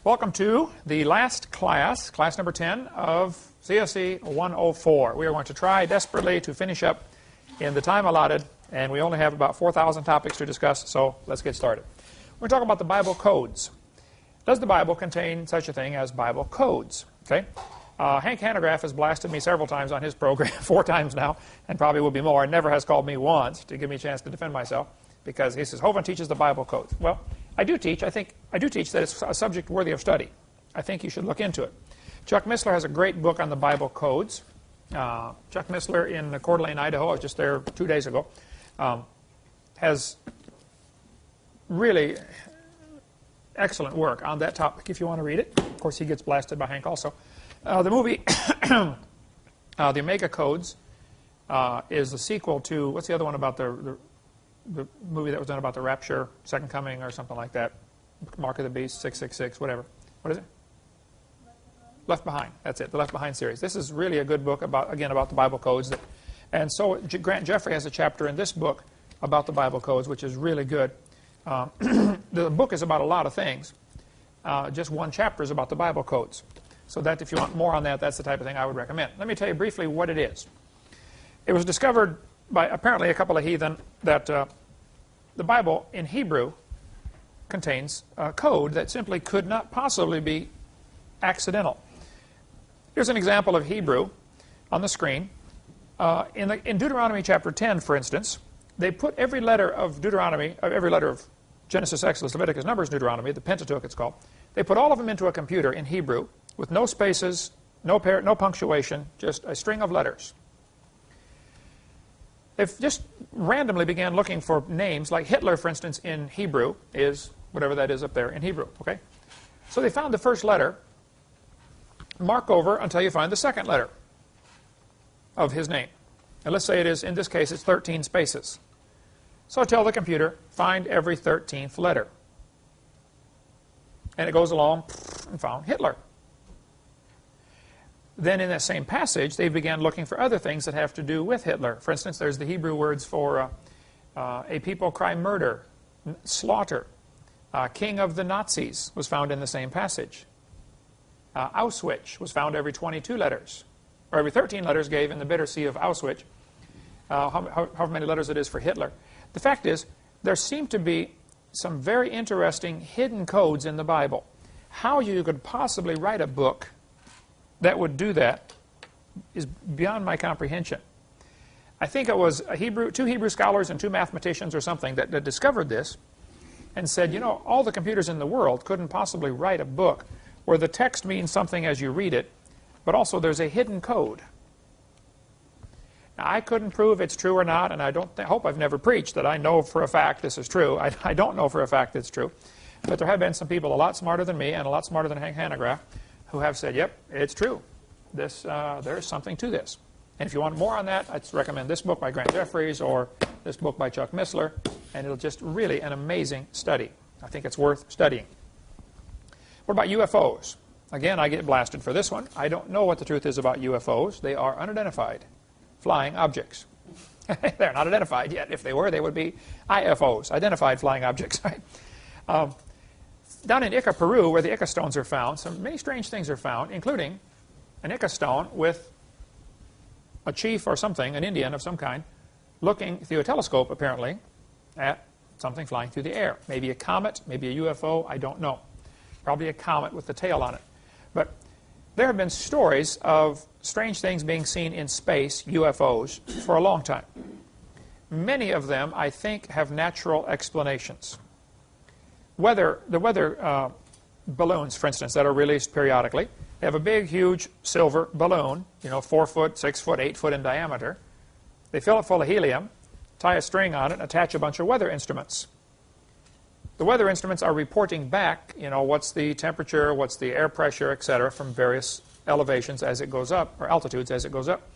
Welcome to the last class, class number 10 of CSE 104. We are going to try desperately to finish up in the time allotted, and we only have about 4,000 topics to discuss, so let's get started. We're going to talk about the Bible codes. Does the Bible contain such a thing as Bible codes? Okay. Hank Hanegraaff has blasted me several times on his program, 4 times now, and probably will be more, and never has called me once to give me a chance to defend myself, because he says, Hovind teaches the Bible codes. Well, I do teach that it's a subject worthy of study. I think you should look into it. Chuck Missler has a great book on the Bible codes. Chuck Missler in Coeur d'Alene, Idaho, I was just there 2 days ago, has really excellent work on that topic if you want to read it. Of course, he gets blasted by Hank also. The movie, The Omega Codes, is the sequel to, what's the other one about the movie that was done about the rapture, Second Coming or something like that, Mark of the Beast, 666, whatever. What is it? Left Behind. That's it, the Left Behind series. This is really a good book about the Bible codes. And so Grant Jeffrey has a chapter in this book about the Bible codes, which is really good. The book is about a lot of things. Just one chapter is about the Bible codes. So that if you want more on that, that's the type of thing I would recommend. Let me tell you briefly what it is. It was discovered by apparently a couple of heathen that the Bible in Hebrew contains a code that simply could not possibly be accidental. Here's an example of Hebrew on the screen. In Deuteronomy chapter 10, for instance, they put every letter of Deuteronomy, every letter of Genesis, Exodus, Leviticus, Numbers, Deuteronomy, the Pentateuch it's called, they put all of them into a computer in Hebrew with no spaces, no punctuation, just a string of letters. They just randomly began looking for names, like Hitler, for instance, in Hebrew is whatever that is up there in Hebrew. Okay, so they found the first letter, mark over until you find the second letter of his name. And let's say it is, in this case, it's 13 spaces. So I tell the computer, find every 13th letter. And it goes along and found Hitler. Then in that same passage, they began looking for other things that have to do with Hitler. For instance, there's the Hebrew words for a people cry murder, slaughter. King of the Nazis was found in the same passage. Auschwitz was found every 22 letters, or every 13 letters gave in the bitter sea of Auschwitz, however many letters it is for Hitler. The fact is, there seem to be some very interesting hidden codes in the Bible. How you could possibly write a book that would do that is beyond my comprehension. I think it was two Hebrew scholars and 2 mathematicians or something that discovered this and said, you know, all the computers in the world couldn't possibly write a book where the text means something as you read it, but also there's a hidden code. Now, I couldn't prove it's true or not, and I hope I've never preached that I know for a fact this is true. I don't know for a fact it's true. But there have been some people a lot smarter than me and a lot smarter than Hank Hanegraaff who have said, yep, it's true. There's something to this. And if you want more on that, I'd recommend this book by Grant Jeffries or this book by Chuck Missler, and it'll just really an amazing study. I think it's worth studying. What about UFOs? Again, I get blasted for this one. I don't know what the truth is about UFOs. They are unidentified flying objects. They're not identified yet. If they were, they would be IFOs, identified flying objects. Right? Down in Ica, Peru, where the Ica stones are found, many strange things are found, including an Ica stone with a chief or something, an Indian of some kind, looking through a telescope, apparently, at something flying through the air. Maybe a comet, maybe a UFO, I don't know. Probably a comet with the tail on it. But there have been stories of strange things being seen in space, UFOs, for a long time. Many of them, I think, have natural explanations. The weather balloons, for instance, that are released periodically, they have a big, huge silver balloon, 4 foot, 6 foot, 8 foot in diameter. They fill it full of helium, tie a string on it, and attach a bunch of weather instruments. The weather instruments are reporting back, what's the temperature, what's the air pressure, etc., from various elevations as it goes up, or altitudes as it goes up.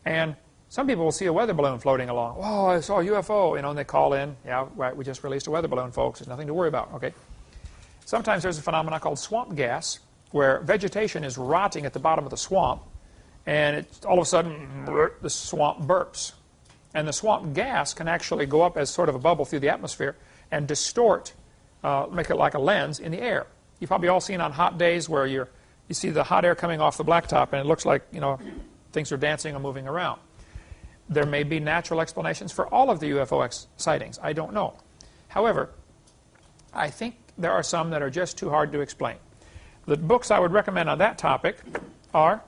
And some people will see a weather balloon floating along. Oh, I saw a UFO, and they call in. Yeah, right, we just released a weather balloon, folks. There's nothing to worry about. Okay. Sometimes there's a phenomenon called swamp gas, where vegetation is rotting at the bottom of the swamp, and all of a sudden, the swamp burps. And the swamp gas can actually go up as sort of a bubble through the atmosphere and distort, make it like a lens in the air. You've probably all seen on hot days where you see the hot air coming off the blacktop and it looks like, things are dancing and moving around. There may be natural explanations for all of the UFO sightings. I don't know. However, I think there are some that are just too hard to explain. The books I would recommend on that topic are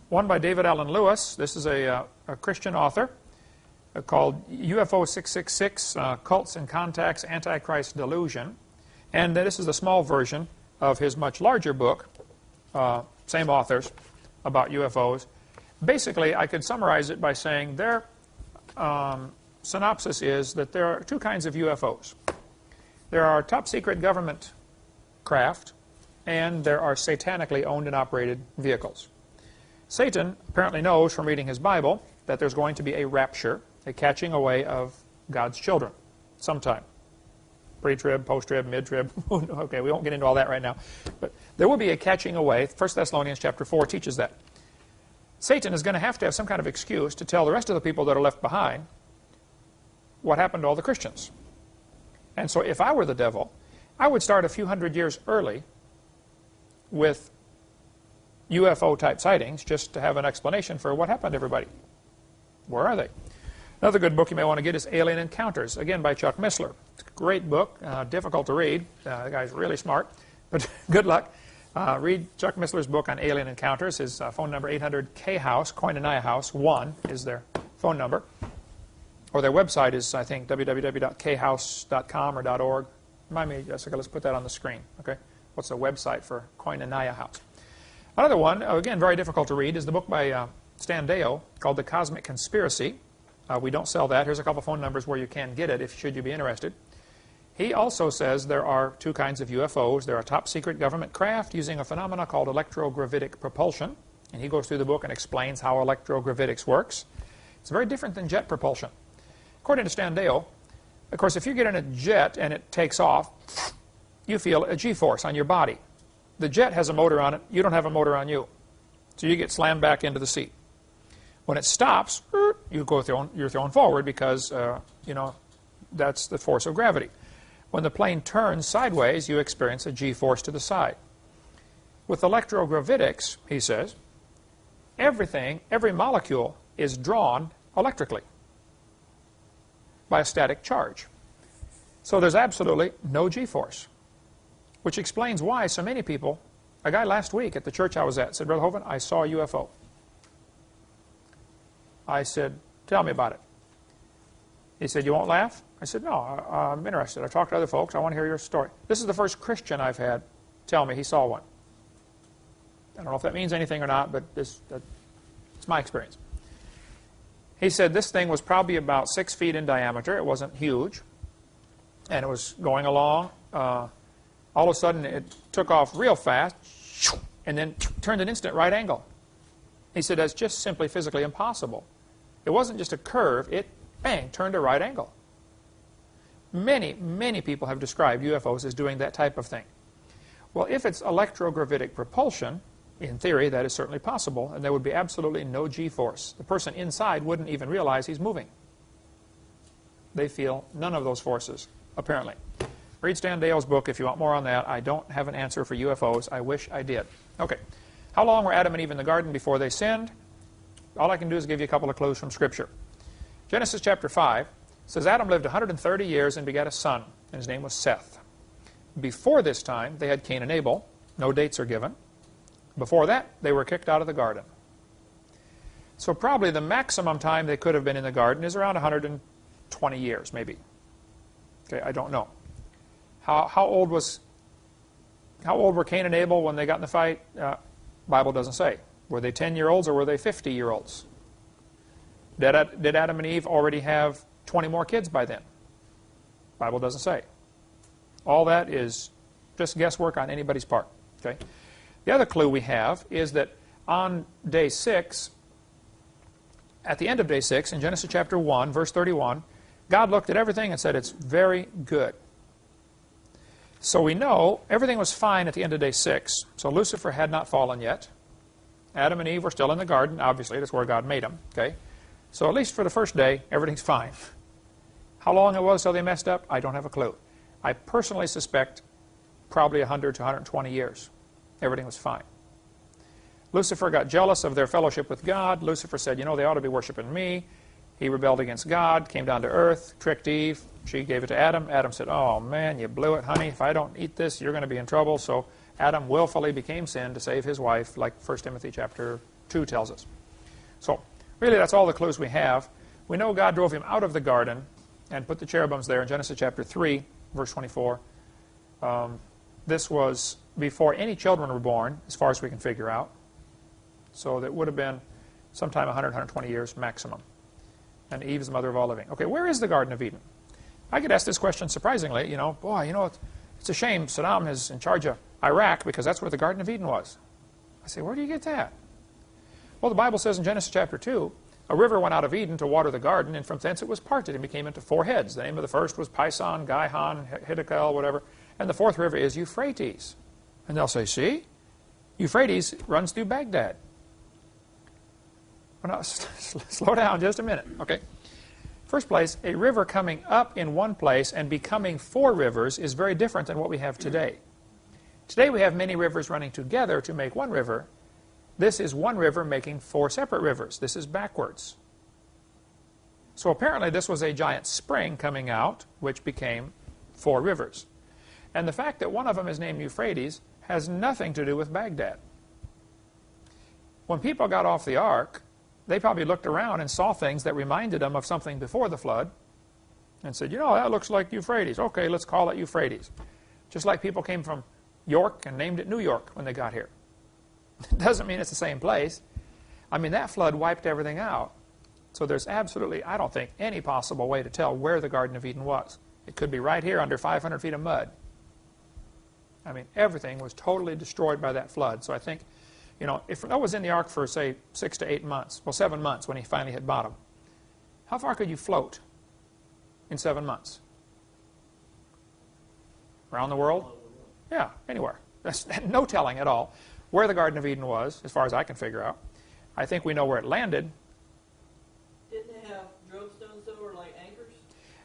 one by David Allen Lewis. This is a Christian author called UFO 666, Cults and Contacts, Antichrist Delusion. And this is a small version of his much larger book, same authors, about UFOs. Basically, I could summarize it by saying their synopsis is that there are two kinds of UFOs. There are top-secret government craft, and there are satanically owned and operated vehicles. Satan apparently knows from reading his Bible that there's going to be a rapture, a catching away of God's children sometime. Pre-trib, post-trib, mid-trib. Okay, we won't get into all that right now. But there will be a catching away. 1 Thessalonians chapter 4 teaches that. Satan is going to have some kind of excuse to tell the rest of the people that are left behind what happened to all the Christians. And so if I were the devil, I would start a few hundred years early with UFO-type sightings just to have an explanation for what happened to everybody. Where are they? Another good book you may want to get is Alien Encounters, again by Chuck Missler. It's a great book, difficult to read. The guy's really smart, but good luck. Read Chuck Missler's book on Alien Encounters. His phone number, 800-K-House, Koinonia House, 1 is their phone number. Or their website is, I think, www.khouse.com or .org. Remind me, Jessica, let's put that on the screen. Okay, what's the website for Koinonia House? Another one, again, very difficult to read, is the book by Stan Deyo called The Cosmic Conspiracy. We don't sell that. Here's a couple phone numbers where you can get it should you be interested. He also says there are two kinds of UFOs. There are top-secret government craft using a phenomenon called electrogravitic propulsion. And he goes through the book and explains how electrogravitics works. It's very different than jet propulsion. According to Stan Deyo, of course, if you get in a jet and it takes off, you feel a G-force on your body. The jet has a motor on it. You don't have a motor on you. So you get slammed back into the seat. When it stops, you're thrown forward because, that's the force of gravity. When the plane turns sideways, you experience a G-force to the side. With electrogravitics, he says, every molecule is drawn electrically by a static charge. So there's absolutely no G-force, which explains why so many people, a guy last week at the church I was at said, Brother Hovind, I saw a UFO. I said, tell me about it. He said, you won't laugh? I said, no, I'm interested. I talked to other folks. I want to hear your story. This is the first Christian I've had tell me he saw one. I don't know if that means anything or not, but it's my experience. He said this thing was probably about 6 feet in diameter. It wasn't huge. And it was going along. All of a sudden, it took off real fast and then turned an instant right angle. He said that's just simply physically impossible. It wasn't just a curve. It, bang, turned a right angle. Many, many people have described UFOs as doing that type of thing. Well, if it's electrogravitic propulsion, in theory, that is certainly possible, and there would be absolutely no G-force. The person inside wouldn't even realize he's moving. They feel none of those forces, apparently. Read Stan Deyo's book if you want more on that. I don't have an answer for UFOs. I wish I did. Okay. How long were Adam and Eve in the garden before they sinned? All I can do is give you a couple of clues from Scripture. Genesis chapter 5 says Adam lived 130 years and begat a son, and his name was Seth. Before this time, they had Cain and Abel. No dates are given. Before that, they were kicked out of the garden. So probably the maximum time they could have been in the garden is around 120 years, maybe. Okay, I don't know. How old were Cain and Abel when they got in the fight? Bible doesn't say. Were they 10-year-olds or were they 50-year-olds? Did Adam and Eve already have 20 more kids by then? Bible doesn't say. All that is just guesswork on anybody's part. Okay. The other clue we have is that on day 6, at the end of day 6, in Genesis chapter 1, verse 31, God looked at everything and said, it's very good. So we know everything was fine at the end of day 6. So Lucifer had not fallen yet. Adam and Eve were still in the garden. Obviously, that's where God made them. Okay? So at least for the first day, everything's fine. How long it was till they messed up, I don't have a clue. I personally suspect probably 100 to 120 years. Everything was fine. Lucifer got jealous of their fellowship with God. Lucifer said, you know, they ought to be worshiping me. He rebelled against God, came down to earth, tricked Eve. She gave it to Adam. Adam said, oh man, you blew it, honey. If I don't eat this, you're going to be in trouble. So Adam willfully became sin to save his wife, like 1 Timothy chapter 2 tells us. So really, that's all the clues we have. We know God drove him out of the garden and put the cherubims there in Genesis chapter 3, verse 24. This was before any children were born, as far as we can figure out. So that would have been sometime 100, 120 years maximum. And Eve is the mother of all living. Okay, where is the Garden of Eden? I get asked this question surprisingly, boy, it's a shame Saddam is in charge of Iraq because that's where the Garden of Eden was. I say, where do you get that? Well, the Bible says in Genesis chapter 2, a river went out of Eden to water the garden, and from thence it was parted and became into 4 heads. The name of the first was Pison, Gihon, Hiddekel, whatever. And the 4th river is Euphrates. And they'll say, see, Euphrates runs through Baghdad. Well, now, slow down just a minute, okay? First place, a river coming up in one place and becoming 4 rivers is very different than what we have today. Today we have many rivers running together to make one river. This is one river making 4 separate rivers. This is backwards. So apparently this was a giant spring coming out, which became 4 rivers. And the fact that one of them is named Euphrates has nothing to do with Baghdad. When people got off the ark, they probably looked around and saw things that reminded them of something before the flood and said, that looks like Euphrates. Okay, let's call it Euphrates. Just like people came from York and named it New York when they got here. It doesn't mean it's the same place. I mean, that flood wiped everything out. So there's absolutely, I don't think, any possible way to tell where the Garden of Eden was. It could be right here under 500 feet of mud. I mean, everything was totally destroyed by that flood. So I think, if Noah was in the ark for, say, 6 to 8 months, well, 7 months when he finally hit bottom, how far could you float in 7 months? Around the world? Yeah, anywhere. That's no telling at all where the Garden of Eden was, as far as I can figure out. I think we know where it landed. Didn't they have drogue stones, though, or like anchors?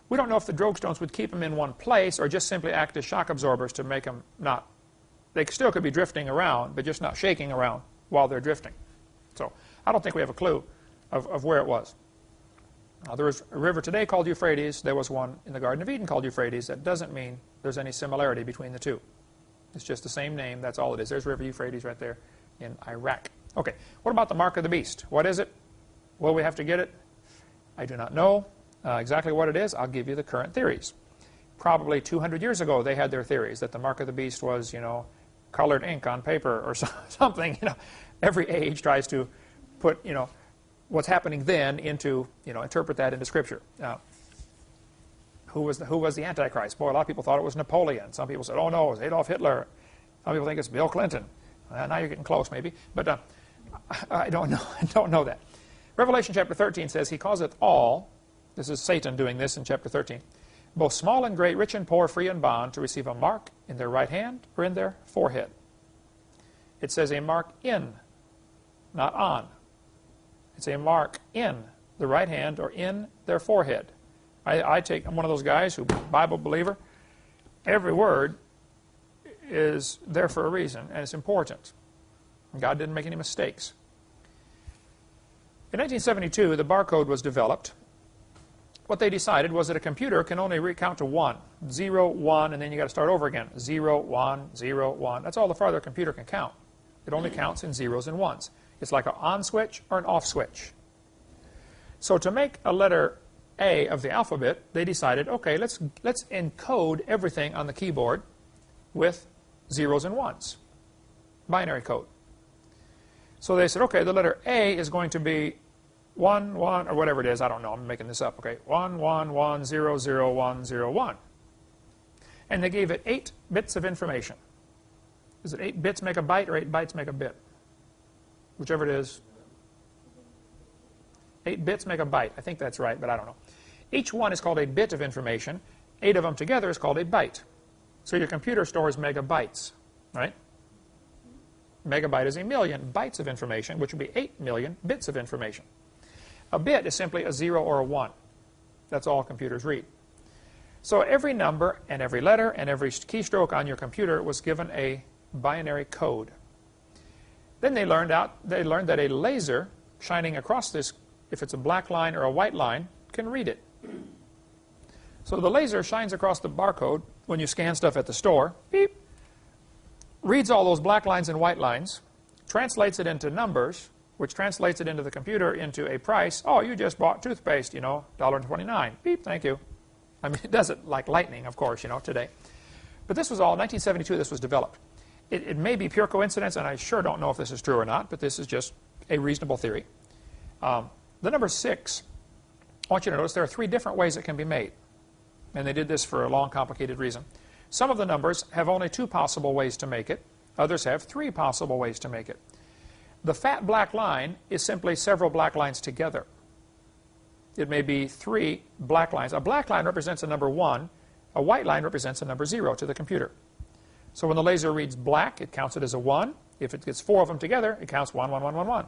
We don't know if the drogue stones would keep them in one place or just simply act as shock absorbers to make them not... They still could be drifting around, but just not shaking around while they're drifting. So I don't think we have a clue of where it was. There is a river today called Euphrates. There was one in the Garden of Eden called Euphrates. That doesn't mean there's any similarity between the two. It's just the same name. That's all it is. There's River Euphrates right there in Iraq. Okay, what about the mark of the beast? What is it? Will we have to get it? I do not know exactly what it is. I'll give you the current theories. Probably 200 years ago, they had their theories that the mark of the beast was, colored ink on paper or something. Every age tries to put, what's happening then into, interpret that into Scripture. Who was the Antichrist? Boy, a lot of people thought it was Napoleon. Some people said, oh no, it's Adolf Hitler. Some people think it's Bill Clinton. Now you're getting close, maybe. But I don't know. I don't know that. Revelation chapter 13 says, he causeth all, this is Satan doing this in chapter 13, both small and great, rich and poor, free and bond, to receive a mark in their right hand or in their forehead. It says a mark in, not on. It's a mark in the right hand or in their forehead. I'm one of those guys who, Bible believer, every word is there for a reason, and it's important. God didn't make any mistakes. In 1972, the barcode was developed. What they decided was that a computer can only recount to 1. 0, 1, and then you got to start over again. 0, 1, 0, 1. That's all the farther a computer can count. It only counts in zeros and ones. It's like an on switch or an off switch. So to make a letter A of the alphabet, they decided, okay, let's encode everything on the keyboard with zeros and ones. Binary code. So they said, okay, the letter A is going to be 1, 1, or whatever it is. I don't know. I'm making this up. Okay, 1, 1, 1, 0, 0, 1, 0, 1. And they gave it 8 bits of information. Is it 8 bits make a byte or 8 bytes make a bit? Whichever it is. 8 bits make a byte. I think that's right, but I don't know. Each one is called a bit of information. 8 of them together is called a byte. So your computer stores megabytes, right? Megabyte is 1,000,000 bytes of information, which would be 8 million bits of information. A bit is simply a 0 or a 1. That's all computers read. So every number and every letter and every keystroke on your computer was given a binary code. Then they learned that a laser shining across this, if it's a black line or a white line, can read it. So the laser shines across the barcode when you scan stuff at the store, beep, reads all those black lines and white lines, translates it into numbers, which translates it into the computer into a price. Oh, you just bought toothpaste, you know, $1.29. Beep, thank you. I mean, it does it like lightning, of course, you know, today. But this was all, 1972, this was developed. It may be pure coincidence, and I sure don't know if this is true or not, but this is just a reasonable theory. The number 6, I want you to notice there are 3 different ways it can be made. And they did this for a long, complicated reason. Some of the numbers have only 2 possible ways to make it. Others have 3 possible ways to make it. The fat black line is simply several black lines together. It may be 3 black lines. A black line represents a number 1. A white line represents a number 0 to the computer. So when the laser reads black, it counts it as a 1. If it gets 4 of them together, it counts 1, 1, 1, 1, 1.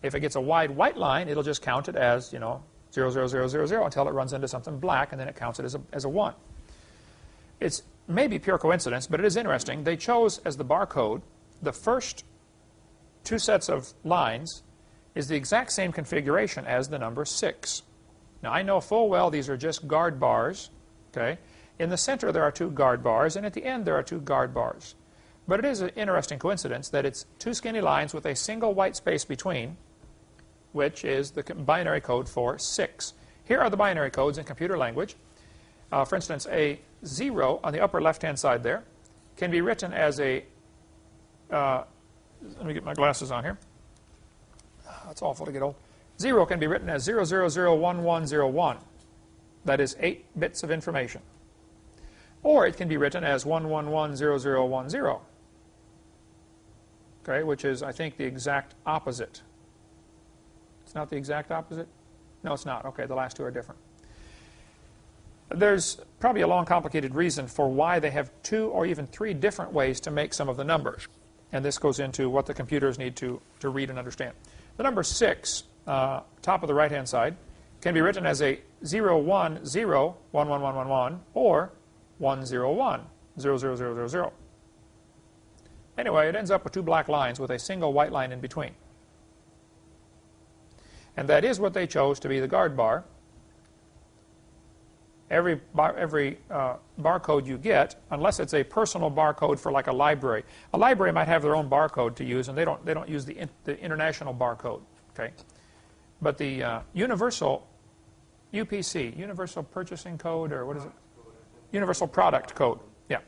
If it gets a wide white line, it'll just count it as, you know, 0, 0, 0, 0, 0 until it runs into something black, and then it counts it as a 1. It's maybe pure coincidence, but it is interesting. They chose as the barcode, the first 2 sets of lines is the exact same configuration as the number 6. Now, I know full well these are just guard bars, okay? In the center, there are 2 guard bars, and at the end, there are 2 guard bars. But it is an interesting coincidence that it's 2 skinny lines with a single white space between, which is the binary code for 6. Here are the binary codes in computer language. For instance, a 0 on the upper left-hand side there can be written as a, let me get my glasses on here. That's awful to get old. 0 can be written as 0001101. That is 8 bits of information. Or it can be written as 1110010. Okay, which is, I think, the exact opposite. It's not the exact opposite? No, it's not. Okay, the last 2 are different. There's probably a long, complicated reason for why they have 2 or even 3 different ways to make some of the numbers. And this goes into what the computers need to read and understand. The number 6, top of the right-hand side, can be written as a 010111111 or 101 00000. Anyway, it ends up with 2 black lines with a single white line in between. And that is what they chose to be the guard bar. Every barcode you get, unless it's a personal barcode for like a library might have their own barcode to use, and they don't use the international barcode. Okay, but the universal UPC, Universal Purchasing Code, or what is it? Universal Product Code. Yeah,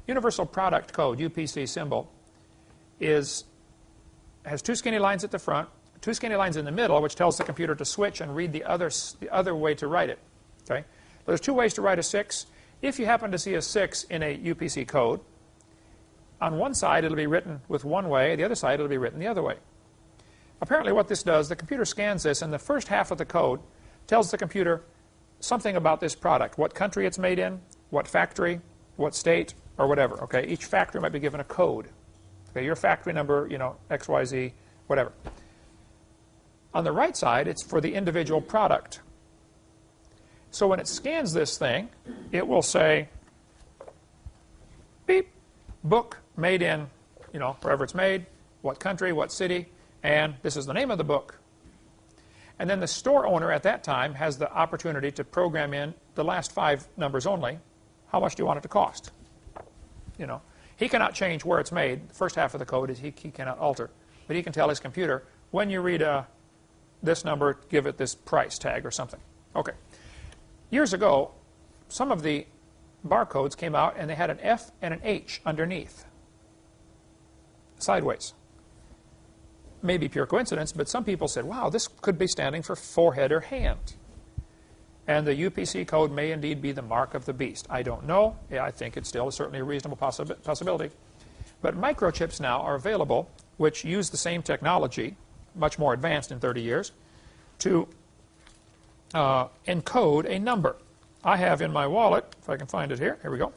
Universal Product Code (UPC) symbol has 2 skinny lines at the front, 2 skinny lines in the middle, which tells the computer to switch and read the other way to write it. Okay. There's 2 ways to write a 6. If you happen to see a 6 in a UPC code, on one side it'll be written with one way, the other side it'll be written the other way. Apparently what this does, the computer scans this, and the first half of the code tells the computer something about this product, what country it's made in, what factory, what state, or whatever. Okay, each factory might be given a code. Okay, your factory number, you know, XYZ, whatever. On the right side, it's for the individual product. So when it scans this thing, it will say, beep, book made in, you know, wherever it's made, what country, what city, and this is the name of the book. And then the store owner at that time has the opportunity to program in the last 5 numbers only. How much do you want it to cost? You know, he cannot change where it's made. The first half of the code is he cannot alter. But he can tell his computer, when you read this number, give it this price tag or something. Okay. Years ago, some of the barcodes came out and they had an F and an H underneath, sideways. Maybe pure coincidence, but some people said, wow, this could be standing for forehead or hand. And the UPC code may indeed be the mark of the beast. I don't know. Yeah, I think it's still certainly a reasonable possibility. But microchips now are available, which use the same technology, much more advanced in 30 years, to encode a number. I have in my wallet, if I can find it here we go,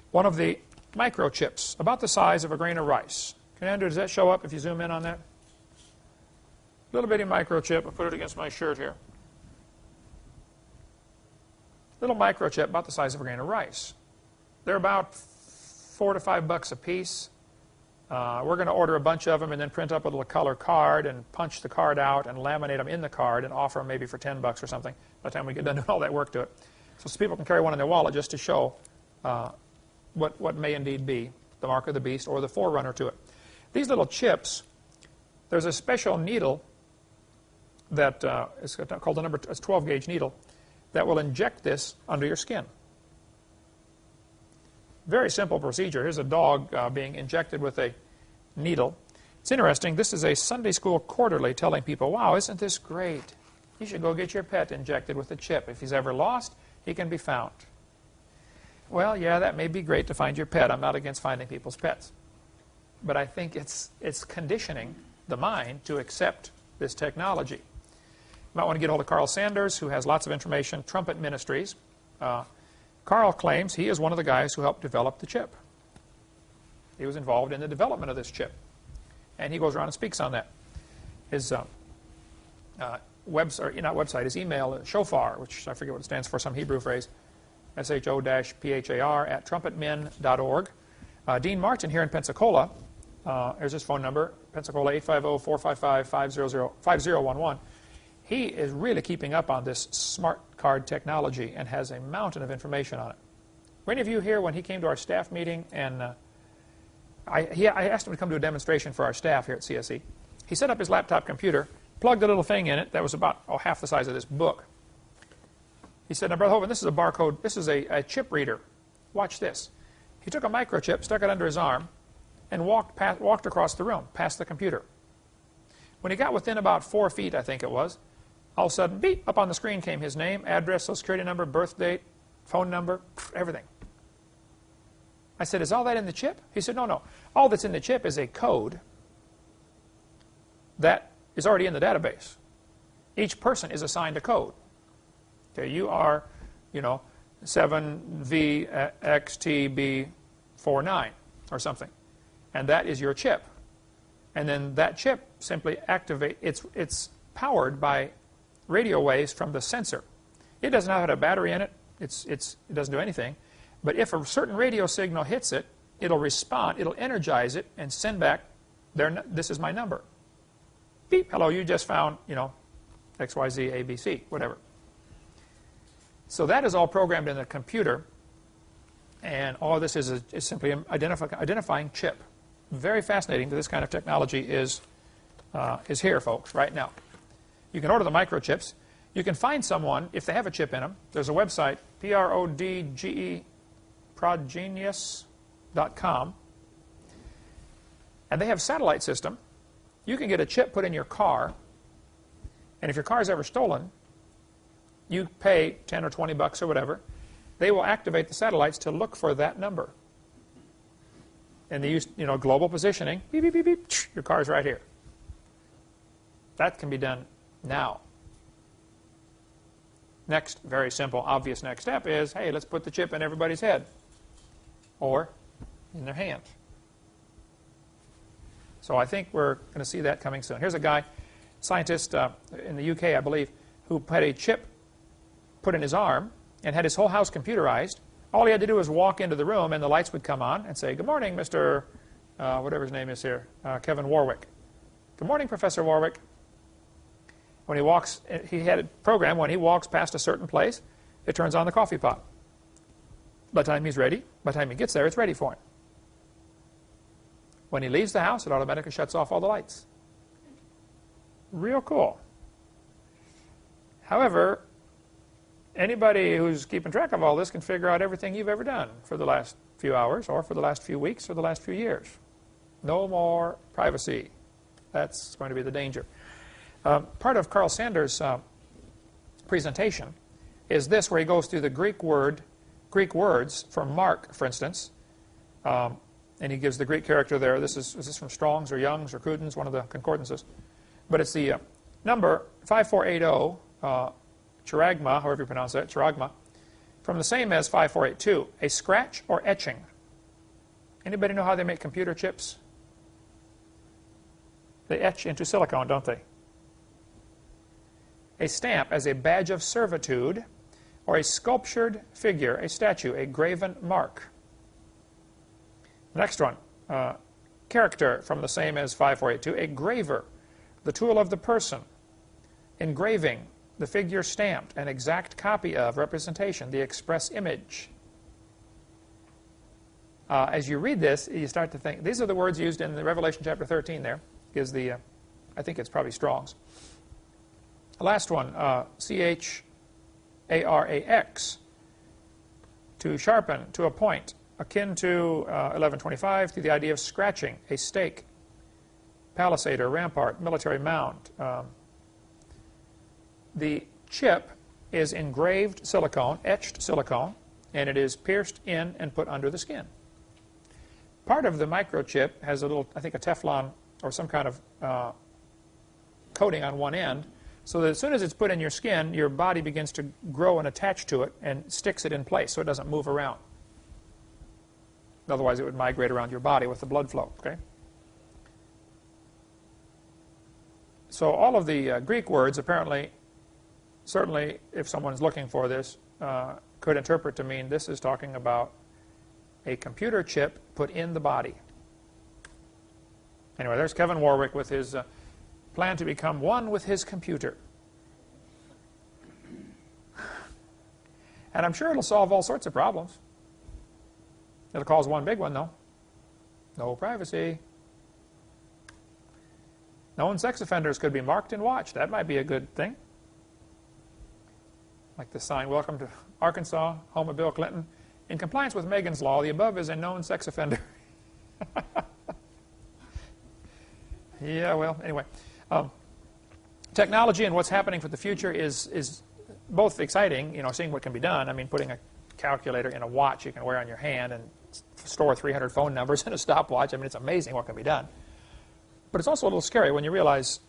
one of the microchips, about the size of a grain of rice. Andrew, does that show up if you zoom in on that? Little bitty microchip. I'll put it against my shirt here. Little microchip about the size of a grain of rice. They're about $4 to $5 a piece. We're going to order a bunch of them and then print up a little color card and punch the card out and laminate them in the card and offer them maybe for $10 or something by the time we get done doing all that work to it. So people can carry one in their wallet just to show what may indeed be the mark of the beast or the forerunner to it. These little chips, there's a special needle that is called a 12-gauge needle that will inject this under your skin. Very simple procedure. Here's a dog being injected with a needle. It's interesting. This is a Sunday school quarterly telling people, wow, isn't this great? You should go get your pet injected with a chip. If he's ever lost, he can be found. Well, yeah, that may be great to find your pet. I'm not against finding people's pets. But I think it's conditioning the mind to accept this technology. You might want to get hold of Carl Sanders, who has lots of information, Trumpet Ministries. Carl claims he is one of the guys who helped develop the chip. He was involved in the development of this chip. And he goes around and speaks on that. His his email, shofar, which I forget what it stands for, some Hebrew phrase, SHO-PHAR@trumpetmen.org. Dean Martin here in Pensacola, there's his phone number, Pensacola 850-455-5011. He is really keeping up on this smart card technology and has a mountain of information on it. Were any of you here when he came to our staff meeting? And I asked him to come to a demonstration for our staff here at CSE. He set up his laptop computer, plugged a little thing in it that was about half the size of this book. He said, now, Brother Hovind, this is a barcode, this is a chip reader. Watch this. He took a microchip, stuck it under his arm, and walked across the room, past the computer. When he got within about 4 feet, I think it was, all of a sudden, beep, up on the screen came his name, address, social security number, birth date, phone number, everything. I said, is all that in the chip? He said, no, no. All that's in the chip is a code that is already in the database. Each person is assigned a code. Okay, you are, 7VXTB49 or something. And that is your chip. And then that chip simply activates, it's powered by radio waves from the sensor. It doesn't have a battery in it. It doesn't do anything. But if a certain radio signal hits it, it'll respond, it'll energize it and send back, this is my number. Beep, hello, you just found, XYZ, ABC, whatever. So that is all programmed in the computer. And all of this is simply an identifying chip. Very fascinating that this kind of technology is here, folks, right now. You can order the microchips. You can find someone, if they have a chip in them. There's a website, progenius.com. And they have a satellite system. You can get a chip put in your car. And if your car is ever stolen, you pay 10 or 20 bucks or whatever. They will activate the satellites to look for that number. And they use, global positioning. Beep, beep, beep, beep. Your car's right here. That can be done now. Next, very simple, obvious next step is, hey, let's put the chip in everybody's head. Or in their hand. So I think we're going to see that coming soon. Here's a guy, scientist in the UK, I believe, who had a chip put in his arm and had his whole house computerized. All he had to do was walk into the room and the lights would come on and say, good morning, Mr. Whatever his name is here, Kevin Warwick. Good morning, Professor Warwick. When he walks, he had a program, when he walks past a certain place, it turns on the coffee pot. By the time he's ready, by the time he gets there, it's ready for him. When he leaves the house, it automatically shuts off all the lights. Real cool. However, anybody who's keeping track of all this can figure out everything you've ever done for the last few hours or for the last few weeks or the last few years. No more privacy. That's going to be the danger. Part of Carl Sanders' presentation is this, where he goes through the Greek words from Mark, for instance, and he gives the Greek character there. Is this from Strong's or Young's or Cruden's, one of the concordances? But it's the number 5480, charagma, however you pronounce that, charagma, from the same as 5482, a scratch or etching. Anybody know how they make computer chips? They etch into silicone, don't they? A stamp as a badge of servitude or a sculptured figure, a statue, a graven mark. Next one, character from the same as 5482, a graver, the tool of the person. Engraving, the figure stamped, an exact copy of, representation, the express image. As you read this, you start to think, these are the words used in the Revelation chapter 13 there, is the, I think it's probably Strong's. The last one, C-H-A-R-A-X, to sharpen, to a point, akin to 1125, to the idea of scratching, a stake, palisade or rampart, military mound. The chip is engraved silicone, etched silicone, and it is pierced in and put under the skin. Part of the microchip has a little, I think, a Teflon or some kind of coating on one end, so that as soon as it's put in your skin, your body begins to grow and attach to it and sticks it in place so it doesn't move around. Otherwise, it would migrate around your body with the blood flow. Okay? So all of the Greek words apparently, certainly if someone's looking for this, could interpret to mean this is talking about a computer chip put in the body. Anyway, there's Kevin Warwick with his plan to become one with his computer. And I'm sure it'll solve all sorts of problems. It'll cause one big one, though. No privacy. Known sex offenders could be marked and watched. That might be a good thing. Like the sign, "Welcome to Arkansas, home of Bill Clinton. In compliance with Megan's Law, the above is a known sex offender." Yeah, well, anyway. Technology and what's happening for the future is both exciting, you know, seeing what can be done. I mean, putting a calculator in a watch you can wear on your hand and store 300 phone numbers in a stopwatch. I mean, it's amazing what can be done. But it's also a little scary when you realize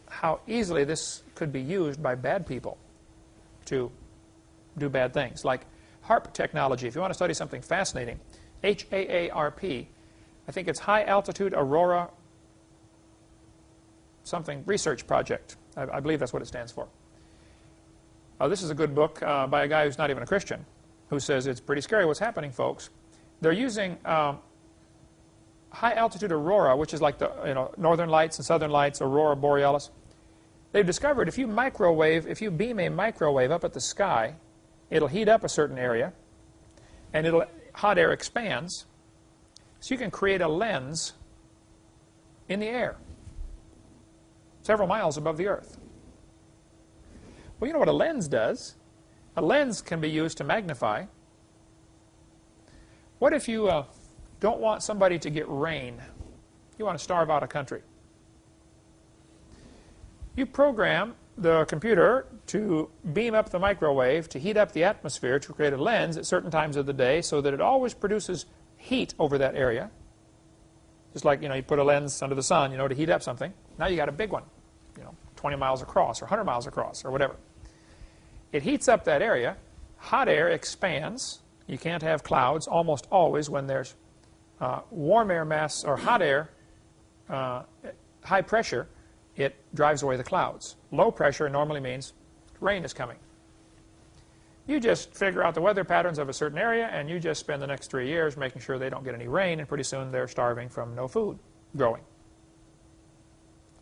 how easily this could be used by bad people to do bad things. Like HAARP technology. If you want to study something fascinating, HAARP, I think it's High Altitude Aurora something research project. I believe that's what it stands for. This is a good book by a guy who's not even a Christian, who says it's pretty scary what's happening, folks. They're using high altitude aurora, which is like the northern lights and southern lights, aurora borealis. They've discovered if you beam a microwave up at the sky, it'll heat up a certain area, and hot air expands, so you can create a lens in the air, several miles above the Earth. Well, you know what a lens does? A lens can be used to magnify. What if you don't want somebody to get rain? You want to starve out a country. You program the computer to beam up the microwave to heat up the atmosphere to create a lens at certain times of the day so that it always produces heat over that area. Just like, you put a lens under the sun, to heat up something. Now you got a big one, 20 miles across or 100 miles across or whatever. It heats up that area. Hot air expands. You can't have clouds almost always when there's warm air mass or hot air, high pressure. It drives away the clouds. Low pressure normally means rain is coming. You just figure out the weather patterns of a certain area, and you just spend the next 3 years making sure they don't get any rain, and pretty soon they're starving from no food growing.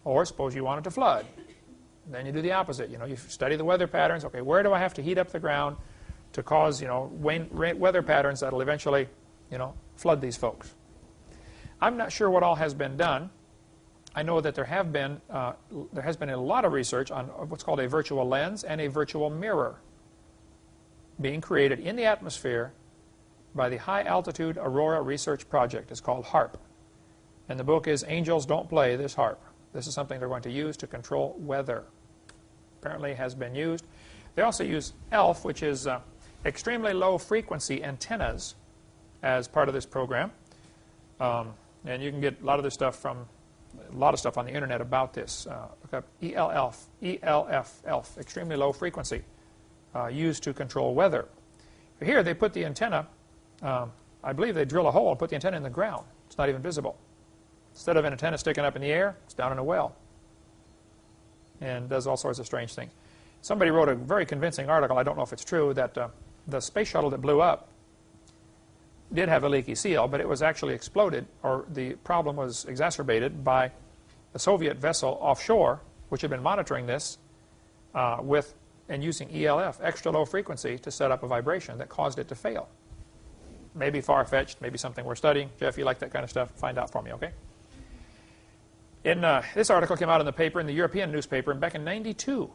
Or suppose you want it to flood. Then you do the opposite. You study the weather patterns. Okay, where do I have to heat up the ground to cause weather patterns that will eventually flood these folks? I'm not sure what all has been done. I know that there has been a lot of research on what's called a virtual lens and a virtual mirror being created in the atmosphere by the High Altitude Aurora Research Project. It's called HAARP. And the book is Angels Don't Play This HAARP. This is something they're going to use to control weather. Apparently has been used. They also use ELF, which is extremely low frequency antennas, as part of this program. And you can get a lot of this stuff from a lot of stuff on the internet about this. Look up ELF, extremely low frequency, used to control weather. Here they put the antenna, I believe they drill a hole and put the antenna in the ground. It's not even visible. Instead of an antenna sticking up in the air, it's down in a well. And does all sorts of strange things. Somebody wrote a very convincing article, I don't know if it's true, that the space shuttle that blew up did have a leaky seal, but it was actually exploded, or the problem was exacerbated by a Soviet vessel offshore, which had been monitoring this and using ELF, extra low frequency, to set up a vibration that caused it to fail. Maybe far-fetched, maybe something we're studying. Jeff, you like that kind of stuff? Find out for me, okay? This article came out in the paper, in the European newspaper, and back in '92.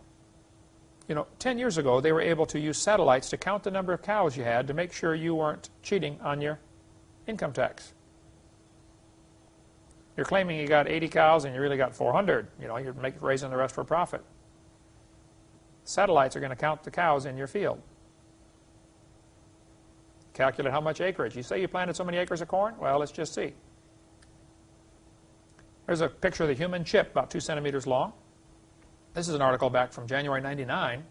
10 years ago, they were able to use satellites to count the number of cows you had to make sure you weren't cheating on your income tax. You're claiming you got 80 cows and you really got 400. You're raising the rest for profit. Satellites are going to count the cows in your field. Calculate how much acreage. You say you planted so many acres of corn? Well, let's just see. There's a picture of the human chip, about 2 centimeters long. This is an article back from January '99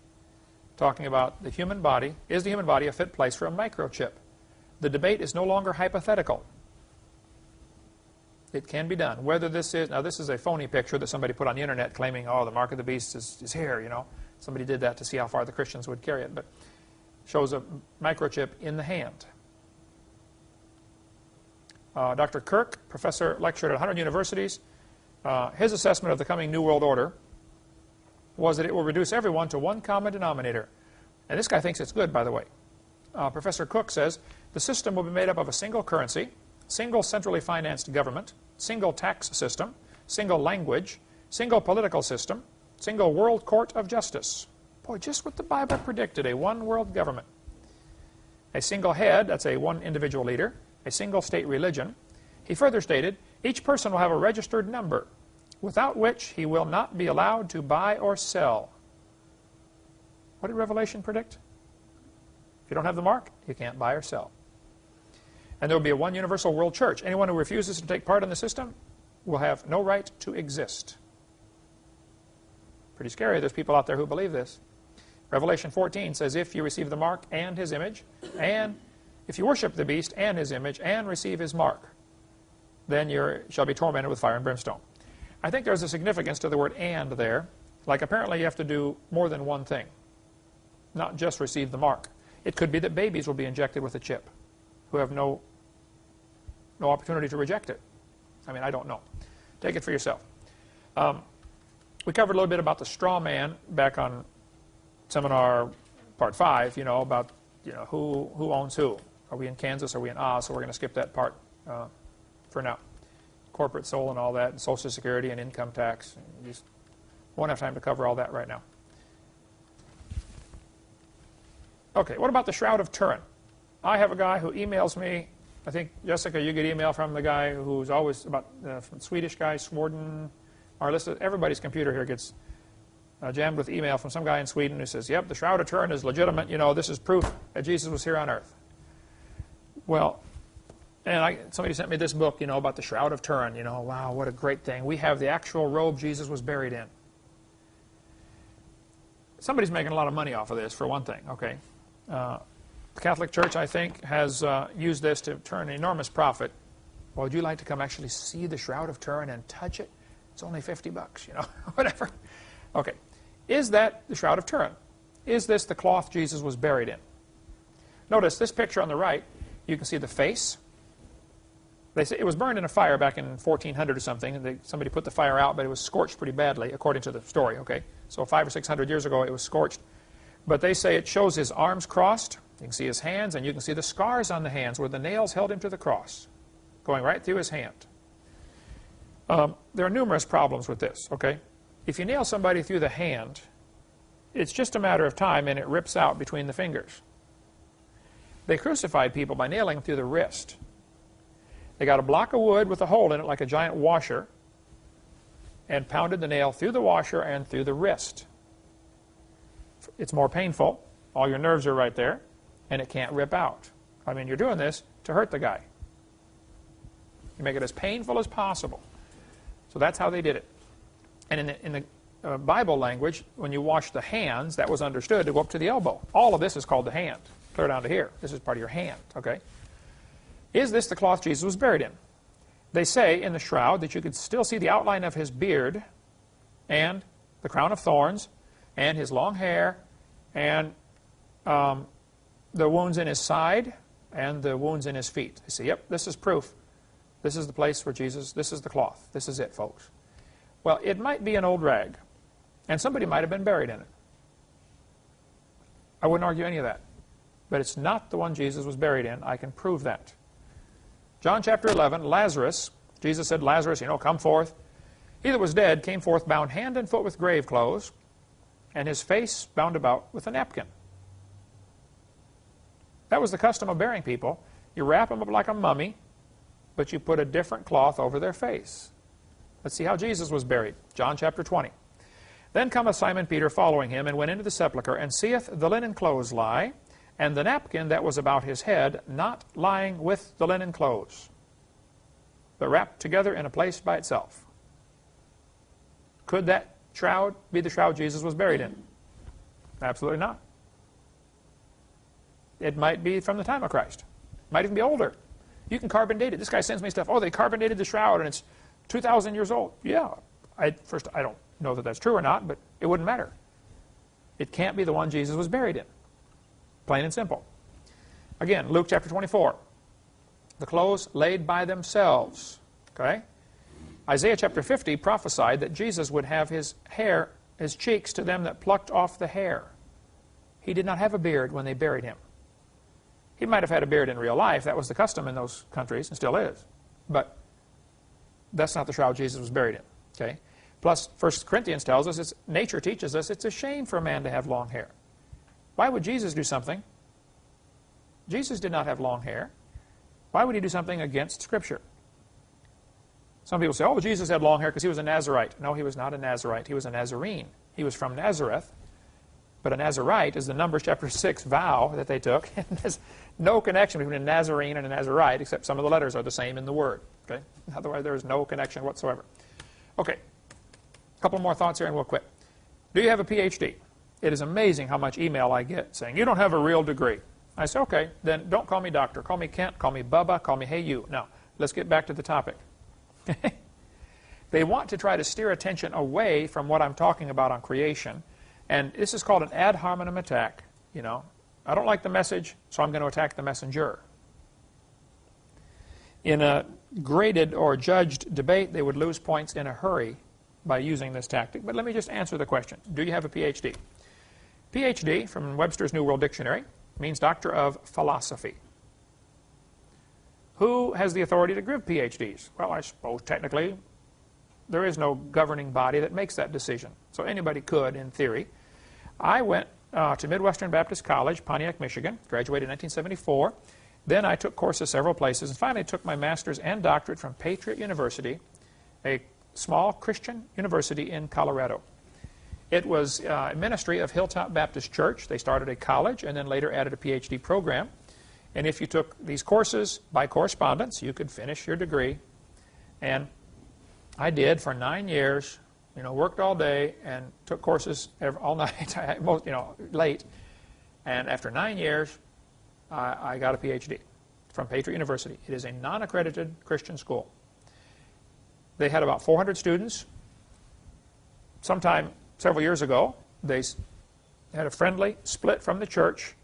talking about the human body. Is the human body a fit place for a microchip? The debate is no longer hypothetical. It can be done. Whether this is, now this is a phony picture that somebody put on the internet claiming, oh, the mark of the beast is here, Somebody did that to see how far the Christians would carry it, but shows a microchip in the hand. Dr. Kirk, professor, lectured at 100 universities. His assessment of the coming New World Order was that it will reduce everyone to one common denominator. And this guy thinks it's good, by the way. Professor Cook says, the system will be made up of a single currency, single centrally financed government, single tax system, single language, single political system, single world court of justice. Boy, just what the Bible predicted, a one world government. A single head, that's a one individual leader, a single state religion. He further stated, each person will have a registered number, without which he will not be allowed to buy or sell. What did Revelation predict? If you don't have the mark, you can't buy or sell. And there will be a one universal world church. Anyone who refuses to take part in the system will have no right to exist. Pretty scary. There's people out there who believe this. Revelation 14 says, if you receive the mark and his image, and if you worship the beast and his image, and receive his mark, then you shall be tormented with fire and brimstone. I think there's a significance to the word and there. Like apparently you have to do more than one thing, not just receive the mark. It could be that babies will be injected with a chip who have no opportunity to reject it. I mean, I don't know. Take it for yourself. We covered a little bit about the straw man back on seminar part 5, about who owns who. Are we in Kansas? Are we in Oz? So we're going to skip that part for now. Corporate soul and all that, and Social Security and income tax. We just won't have time to cover all that right now. Okay, what about the Shroud of Turin? I have a guy who emails me. I think, Jessica, you get email from the guy who's always from the Swedish guy, Sworden. Everybody's computer here gets jammed with email from some guy in Sweden who says, yep, the Shroud of Turin is legitimate. This is proof that Jesus was here on earth. Well, and somebody sent me this book, about the Shroud of Turin. Wow, what a great thing. We have the actual robe Jesus was buried in. Somebody's making a lot of money off of this, for one thing, okay? The Catholic Church, I think, has used this to turn an enormous profit. Well, would you like to come actually see the Shroud of Turin and touch it? It's only $50, whatever. Okay, is that the Shroud of Turin? Is this the cloth Jesus was buried in? Notice this picture on the right, you can see the face. They say it was burned in a fire back in 1400 or something. Somebody put the fire out, but it was scorched pretty badly, according to the story, okay? So 500 or 600 years ago, it was scorched. But they say it shows his arms crossed. You can see his hands, and you can see the scars on the hands where the nails held him to the cross, going right through his hand. There are numerous problems with this, okay? If you nail somebody through the hand, it's just a matter of time, and it rips out between the fingers. They crucified people by nailing through the wrist. They got a block of wood with a hole in it like a giant washer and pounded the nail through the washer and through the wrist. It's more painful. All your nerves are right there, and it can't rip out. I mean, you're doing this to hurt the guy. You make it as painful as possible. So that's how they did it. And in the Bible language, when you wash the hands, that was understood to go up to the elbow. All of this is called the hand, clear down to here. This is part of your hand, okay? Is this the cloth Jesus was buried in? They say in the shroud that you could still see the outline of his beard and the crown of thorns, and his long hair, and the wounds in his side, and the wounds in his feet. They say, yep, this is proof. This is the place where Jesus, this is the cloth. This is it, folks. Well, it might be an old rag, and somebody might have been buried in it. I wouldn't argue any of that. But it's not the one Jesus was buried in. I can prove that. John chapter 11, Lazarus, Jesus said, Lazarus, come forth. He that was dead came forth bound hand and foot with grave clothes, and his face bound about with a napkin. That was the custom of burying people. You wrap them up like a mummy, but you put a different cloth over their face. Let's see how Jesus was buried. John chapter 20. Then cometh Simon Peter following him, and went into the sepulchre, and seeth the linen clothes lie, and the napkin that was about his head not lying with the linen clothes, but wrapped together in a place by itself. Could that shroud be the shroud Jesus was buried in? Absolutely not. It might be from the time of Christ. It might even be older. You can carbon date it. This guy sends me stuff. Oh, they carbon dated the shroud, and it's 2,000 years old. Yeah. First, I don't know that that's true or not, but it wouldn't matter. It can't be the one Jesus was buried in. Plain and simple. Again, Luke chapter 24. The clothes laid by themselves. Okay? Isaiah chapter 50 prophesied that Jesus would have his hair, his cheeks to them that plucked off the hair. He did not have a beard when they buried him. He might have had a beard in real life. That was the custom in those countries, and still is. But that's not the shroud Jesus was buried in. Okay? Plus, 1 Corinthians tells us, nature teaches us, it's a shame for a man to have long hair. Why would Jesus do something? Jesus did not have long hair. Why would he do something against Scripture? Some people say, oh, Jesus had long hair because he was a Nazarite. No, he was not a Nazarite. He was a Nazarene. He was from Nazareth. But a Nazarite is the Numbers chapter 6 vow that they took. And there's no connection between a Nazarene and a Nazarite, except some of the letters are the same in the word. Okay? Otherwise, there is no connection whatsoever. Okay. A couple more thoughts here and we'll quit. Do you have a PhD? It is amazing how much email I get saying, you don't have a real degree. I say, okay, then don't call me doctor. Call me Kent, call me Bubba, call me hey you. Now, let's get back to the topic. They want to try to steer attention away from what I'm talking about on creation. And this is called an ad hominem attack. I don't like the message, so I'm going to attack the messenger. In a graded or judged debate, they would lose points in a hurry by using this tactic. But let me just answer the question. Do you have a PhD? PhD, from Webster's New World Dictionary, means Doctor of Philosophy. Who has the authority to give PhDs? Well, I suppose technically there is no governing body that makes that decision. So anybody could, in theory. I went to Midwestern Baptist College, Pontiac, Michigan, graduated in 1974. Then I took courses several places, and finally took my master's and doctorate from Patriot University, a small Christian university in Colorado. It was a ministry of Hilltop Baptist Church. They started a college and then later added a PhD program. And if you took these courses by correspondence, you could finish your degree. And I did for 9 years, worked all day and took courses all night, late. And after 9 years, I got a PhD from Patriot University. It is a non-accredited Christian school. They had about 400 students. Sometime several years ago, they had a friendly split from the church,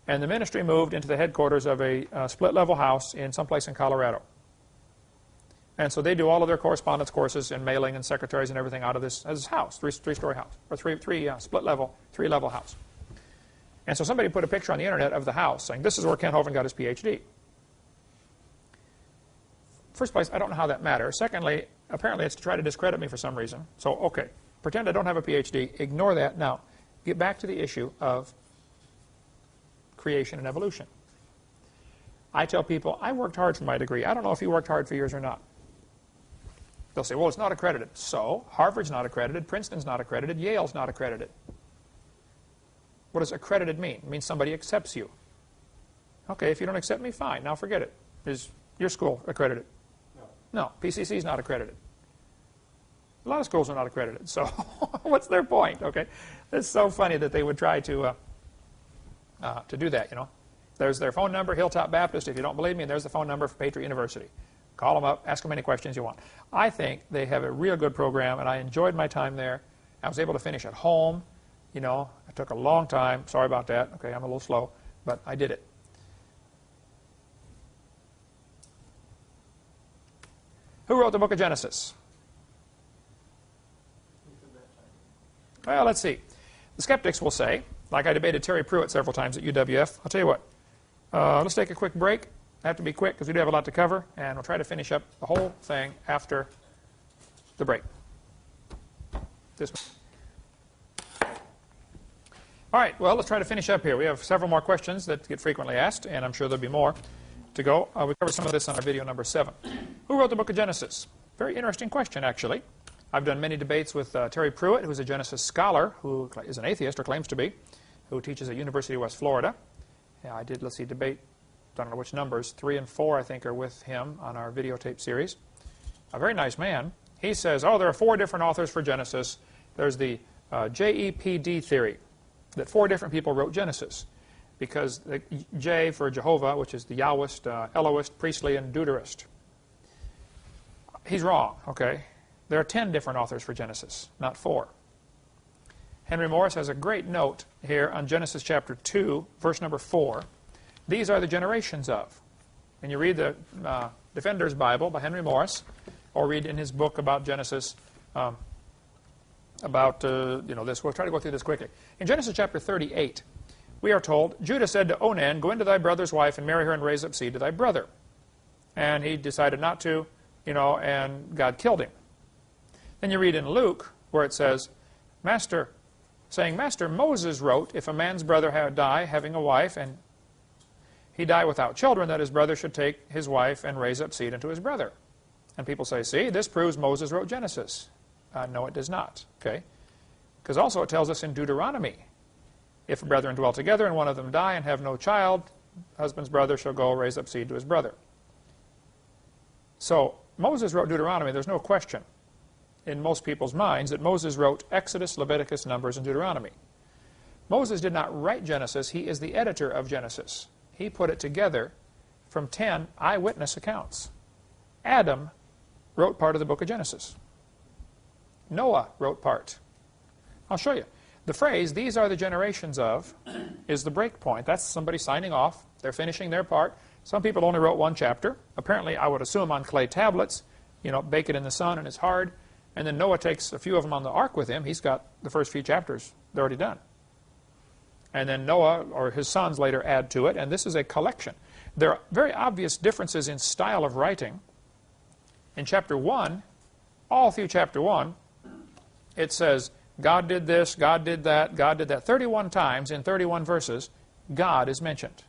and the ministry moved into the headquarters of a split-level house in someplace in Colorado. And so they do all of their correspondence courses and mailing and secretaries and everything out of this house, three-story house, or three-level house. And so somebody put a picture on the internet of the house saying, this is where Ken Hovind got his PhD. First place, I don't know how that matters. Secondly, apparently it's to try to discredit me for some reason. So, okay, pretend I don't have a PhD. Ignore that. Now, get back to the issue of creation and evolution. I tell people, I worked hard for my degree. I don't know if you worked hard for yours or not. They'll say, well, it's not accredited. So, Harvard's not accredited, Princeton's not accredited, Yale's not accredited. What does accredited mean? It means somebody accepts you. Okay, if you don't accept me, fine. Now forget it. Is your school accredited? No, PCC's not accredited. A lot of schools are not accredited. So what's their point? Okay, it's so funny that they would try to do that. There's their phone number, Hilltop Baptist. If you don't believe me, there's the phone number for Patriot University. Call them up, ask them any questions you want. I think they have a real good program, and I enjoyed my time there. I was able to finish at home. You know, it took a long time. Sorry about that. Okay, I'm a little slow, but I did it. Who wrote the book of Genesis? Well, let's see. The skeptics will say, like I debated Terry Pruitt several times at UWF, I'll tell you what, let's take a quick break. I have to be quick because we do have a lot to cover, and we'll try to finish up the whole thing after the break. This one. All right, well, let's try to finish up here. We have several more questions that get frequently asked, and I'm sure there'll be more to go. We covered some of this on our video number 7. Who wrote the book of Genesis? Very interesting question, actually. I've done many debates with Terry Pruitt, who's a Genesis scholar, who is an atheist, or claims to be, who teaches at University of West Florida. Yeah, I did, let's see, debate, I don't know which numbers, 3 and 4, I think, are with him on our videotape series. A very nice man. He says, oh, there are 4 different authors for Genesis. There's the JEPD theory, that 4 different people wrote Genesis, because the J for Jehovah, which is the Yahwist, Elohist, Priestly, and Deuterist. He's wrong, okay? There are 10 different authors for Genesis, not 4. Henry Morris has a great note here on Genesis chapter 2, verse number 4. These are the generations of. And you read the Defender's Bible by Henry Morris, or read in his book about Genesis, this. We'll try to go through this quickly. In Genesis chapter 38, we are told, Judah said to Onan, go into thy brother's wife and marry her and raise up seed to thy brother. And he decided not to, and God killed him. Then you read in Luke, where it says, Master, Moses wrote, if a man's brother die having a wife, and he die without children, that his brother should take his wife and raise up seed unto his brother. And people say, see, this proves Moses wrote Genesis. No, it does not, okay? Because also it tells us in Deuteronomy, if brethren dwell together and one of them die and have no child, husband's brother shall go raise up seed to his brother. So Moses wrote Deuteronomy. There's no question in most people's minds that Moses wrote Exodus, Leviticus, Numbers, and Deuteronomy. Moses did not write Genesis. He is the editor of Genesis. He put it together from 10 eyewitness accounts. Adam wrote part of the book of Genesis. Noah wrote part. I'll show you. The phrase, these are the generations of, is the break point. That's somebody signing off. They're finishing their part. Some people only wrote 1 chapter. Apparently, I would assume on clay tablets, bake it in the sun and it's hard. And then Noah takes a few of them on the ark with him. He's got the first few chapters. They're already done. And then Noah, or his sons, later add to it. And this is a collection. There are very obvious differences in style of writing. In chapter 1, all through chapter 1, it says, God did this, God did that, God did that. 31 times in 31 verses, God is mentioned.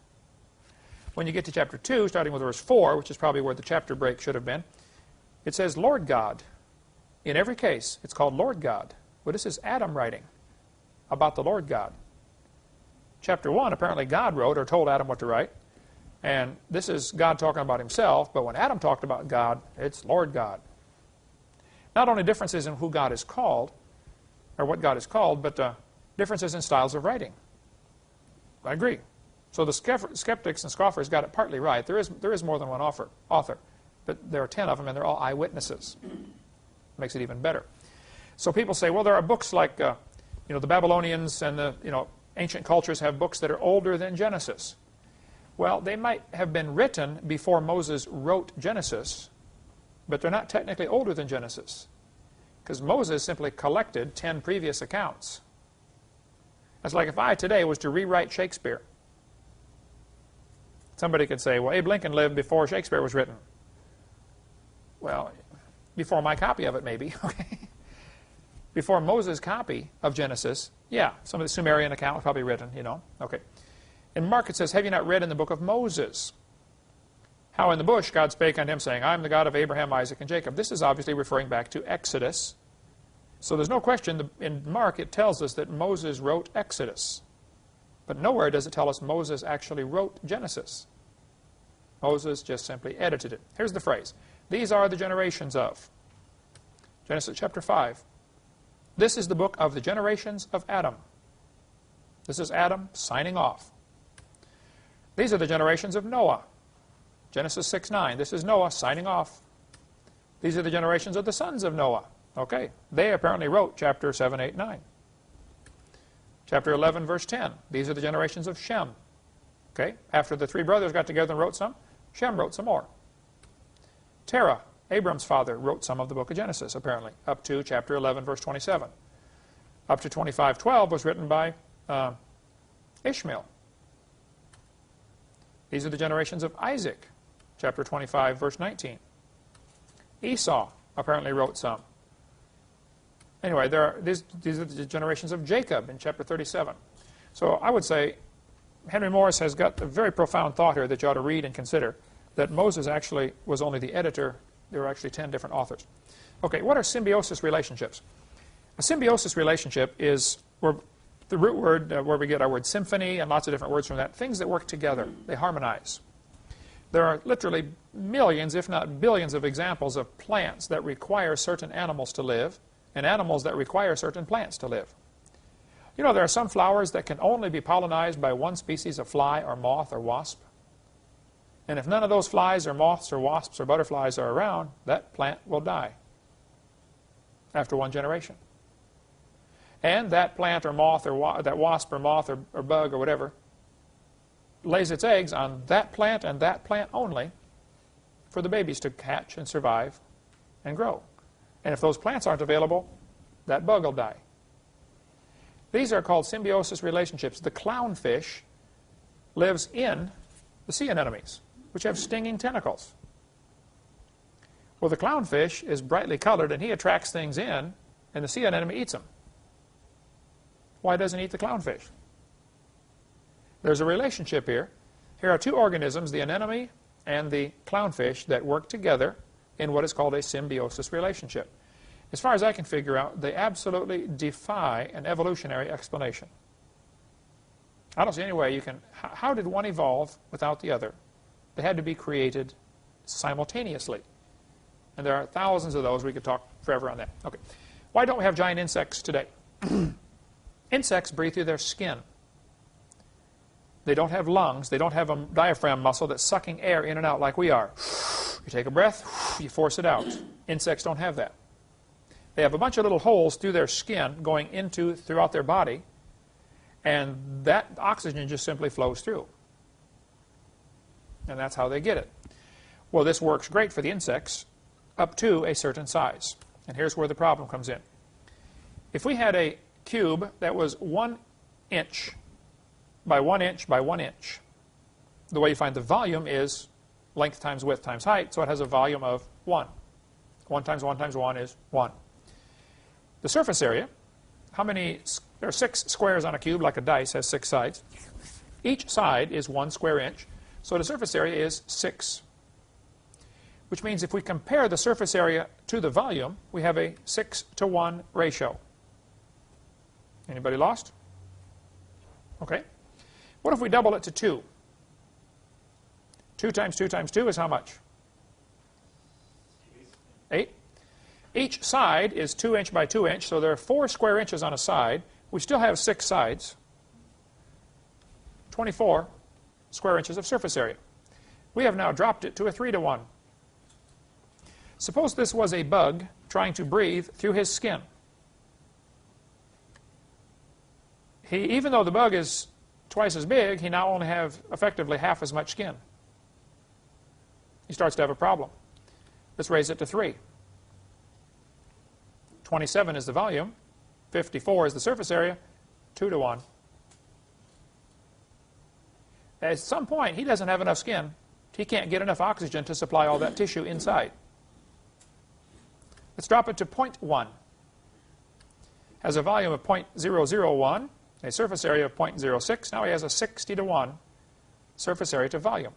When you get to chapter 2, starting with verse 4, which is probably where the chapter break should have been, it says, Lord God. In every case, it's called Lord God. Well, this is Adam writing about the Lord God. Chapter 1, apparently God wrote or told Adam what to write. And this is God talking about himself, but when Adam talked about God, it's Lord God. Not only differences in who God is called, or what God is called, but differences in styles of writing. I agree. So the skeptics and scoffers got it partly right. There is more than one author, but there are 10 of them, and they're all eyewitnesses. Makes it even better. So people say, well, there are books like, the Babylonians and the, ancient cultures have books that are older than Genesis. Well, they might have been written before Moses wrote Genesis, but they're not technically older than Genesis, because Moses simply collected 10 previous accounts. That's like if I today was to rewrite Shakespeare. Somebody could say, well, Abe Lincoln lived before Shakespeare was written. Well, before my copy of it, maybe. Okay. Before Moses' copy of Genesis, yeah, some of the Sumerian account was probably written, Okay. In Mark it says, have you not read in the book of Moses how in the bush God spake unto him, saying, I am the God of Abraham, Isaac, and Jacob. This is obviously referring back to Exodus. So there's no question, in Mark it tells us that Moses wrote Exodus. But nowhere does it tell us Moses actually wrote Genesis. Moses just simply edited it. Here's the phrase. These are the generations of. Genesis chapter 5. This is the book of the generations of Adam. This is Adam signing off. These are the generations of Noah. Genesis 6:9. This is Noah signing off. These are the generations of the sons of Noah. Okay, they apparently wrote chapter 7, 8, 9. These are the generations of the sons of Noah. Genesis 6:9. This is Noah signing off. These are the generations of the sons of Noah. Okay, they apparently wrote chapter 7, 8, 9. These are the generations of the sons of Noah. Okay, they apparently wrote chapter 7, 8, 9. Chapter 11, verse 10. These are the generations of Shem. Okay? After the three brothers got together and wrote some, Shem wrote some more. Terah, Abram's father, wrote some of the book of Genesis, apparently, up to chapter 11, verse 27. Up to 25:12 was written by Ishmael. These are the generations of Isaac, chapter 25, verse 19. Esau apparently wrote some. Anyway, these are the generations of Jacob in chapter 37. So I would say Henry Morris has got a very profound thought here that you ought to read and consider, that Moses actually was only the editor. There were actually 10 different authors. Okay, what are symbiosis relationships? A symbiosis relationship is where the root word where we get our word symphony and lots of different words from that, things that work together. They harmonize. There are literally millions, if not billions, of examples of plants that require certain animals to live and animals that require certain plants to live. You know, there are some flowers that can only be pollinized by one species of fly or moth or wasp. And if none of those flies or moths or wasps or butterflies are around, that plant will die after one generation. And that plant or moth or that wasp or moth or bug or whatever lays its eggs on that plant and that plant only for the babies to hatch and survive and grow. And if those plants aren't available, that bug will die. These are called symbiosis relationships. The clownfish lives in the sea anemones, which have stinging tentacles. Well, the clownfish is brightly colored, and he attracts things in, and the sea anemone eats them. Why doesn't he eat the clownfish? There's a relationship here. Here are two organisms, the anemone and the clownfish, that work together in what is called a symbiosis relationship. As far as I can figure out, they absolutely defy an evolutionary explanation. I don't see any way you can... How did one evolve without the other? They had to be created simultaneously. And there are thousands of those. We could talk forever on that. Okay. Why don't we have giant insects today? Insects breathe through their skin. They don't have lungs. They don't have a diaphragm muscle that's sucking air in and out like we are. You take a breath, you force it out. Insects don't have that. They have a bunch of little holes through their skin going throughout their body, and that oxygen just simply flows through. And that's how they get it. Well, this works great for the insects up to a certain size. And here's where the problem comes in. If we had a cube that was 1 inch by 1 inch by 1 inch, the way you find the volume is length times width times height, so it has a volume of 1. 1 times 1 times 1 is 1. The surface area, there are 6 squares on a cube, like a dice has 6 sides. Each side is 1 square inch, so the surface area is 6. Which means if we compare the surface area to the volume, we have a 6-to-1 ratio. Anybody lost? Okay. What if we double it to 2? 2 times 2 times 2 is how much? 8. Each side is 2 inch by 2 inch, so there are 4 square inches on a side. We still have 6 sides. 24 square inches of surface area. We have now dropped it to a 3-to-1. Suppose this was a bug trying to breathe through his skin. Even though the bug is twice as big, he now only have effectively half as much skin. He starts to have a problem. Let's raise it to 3. 27 is the volume. 54 is the surface area. 2-to-1. At some point, he doesn't have enough skin. He can't get enough oxygen to supply all that tissue inside. Let's drop it to 0.1. Has a volume of 0.001, a surface area of 0.06. Now he has a 60-to-1 surface area to volume.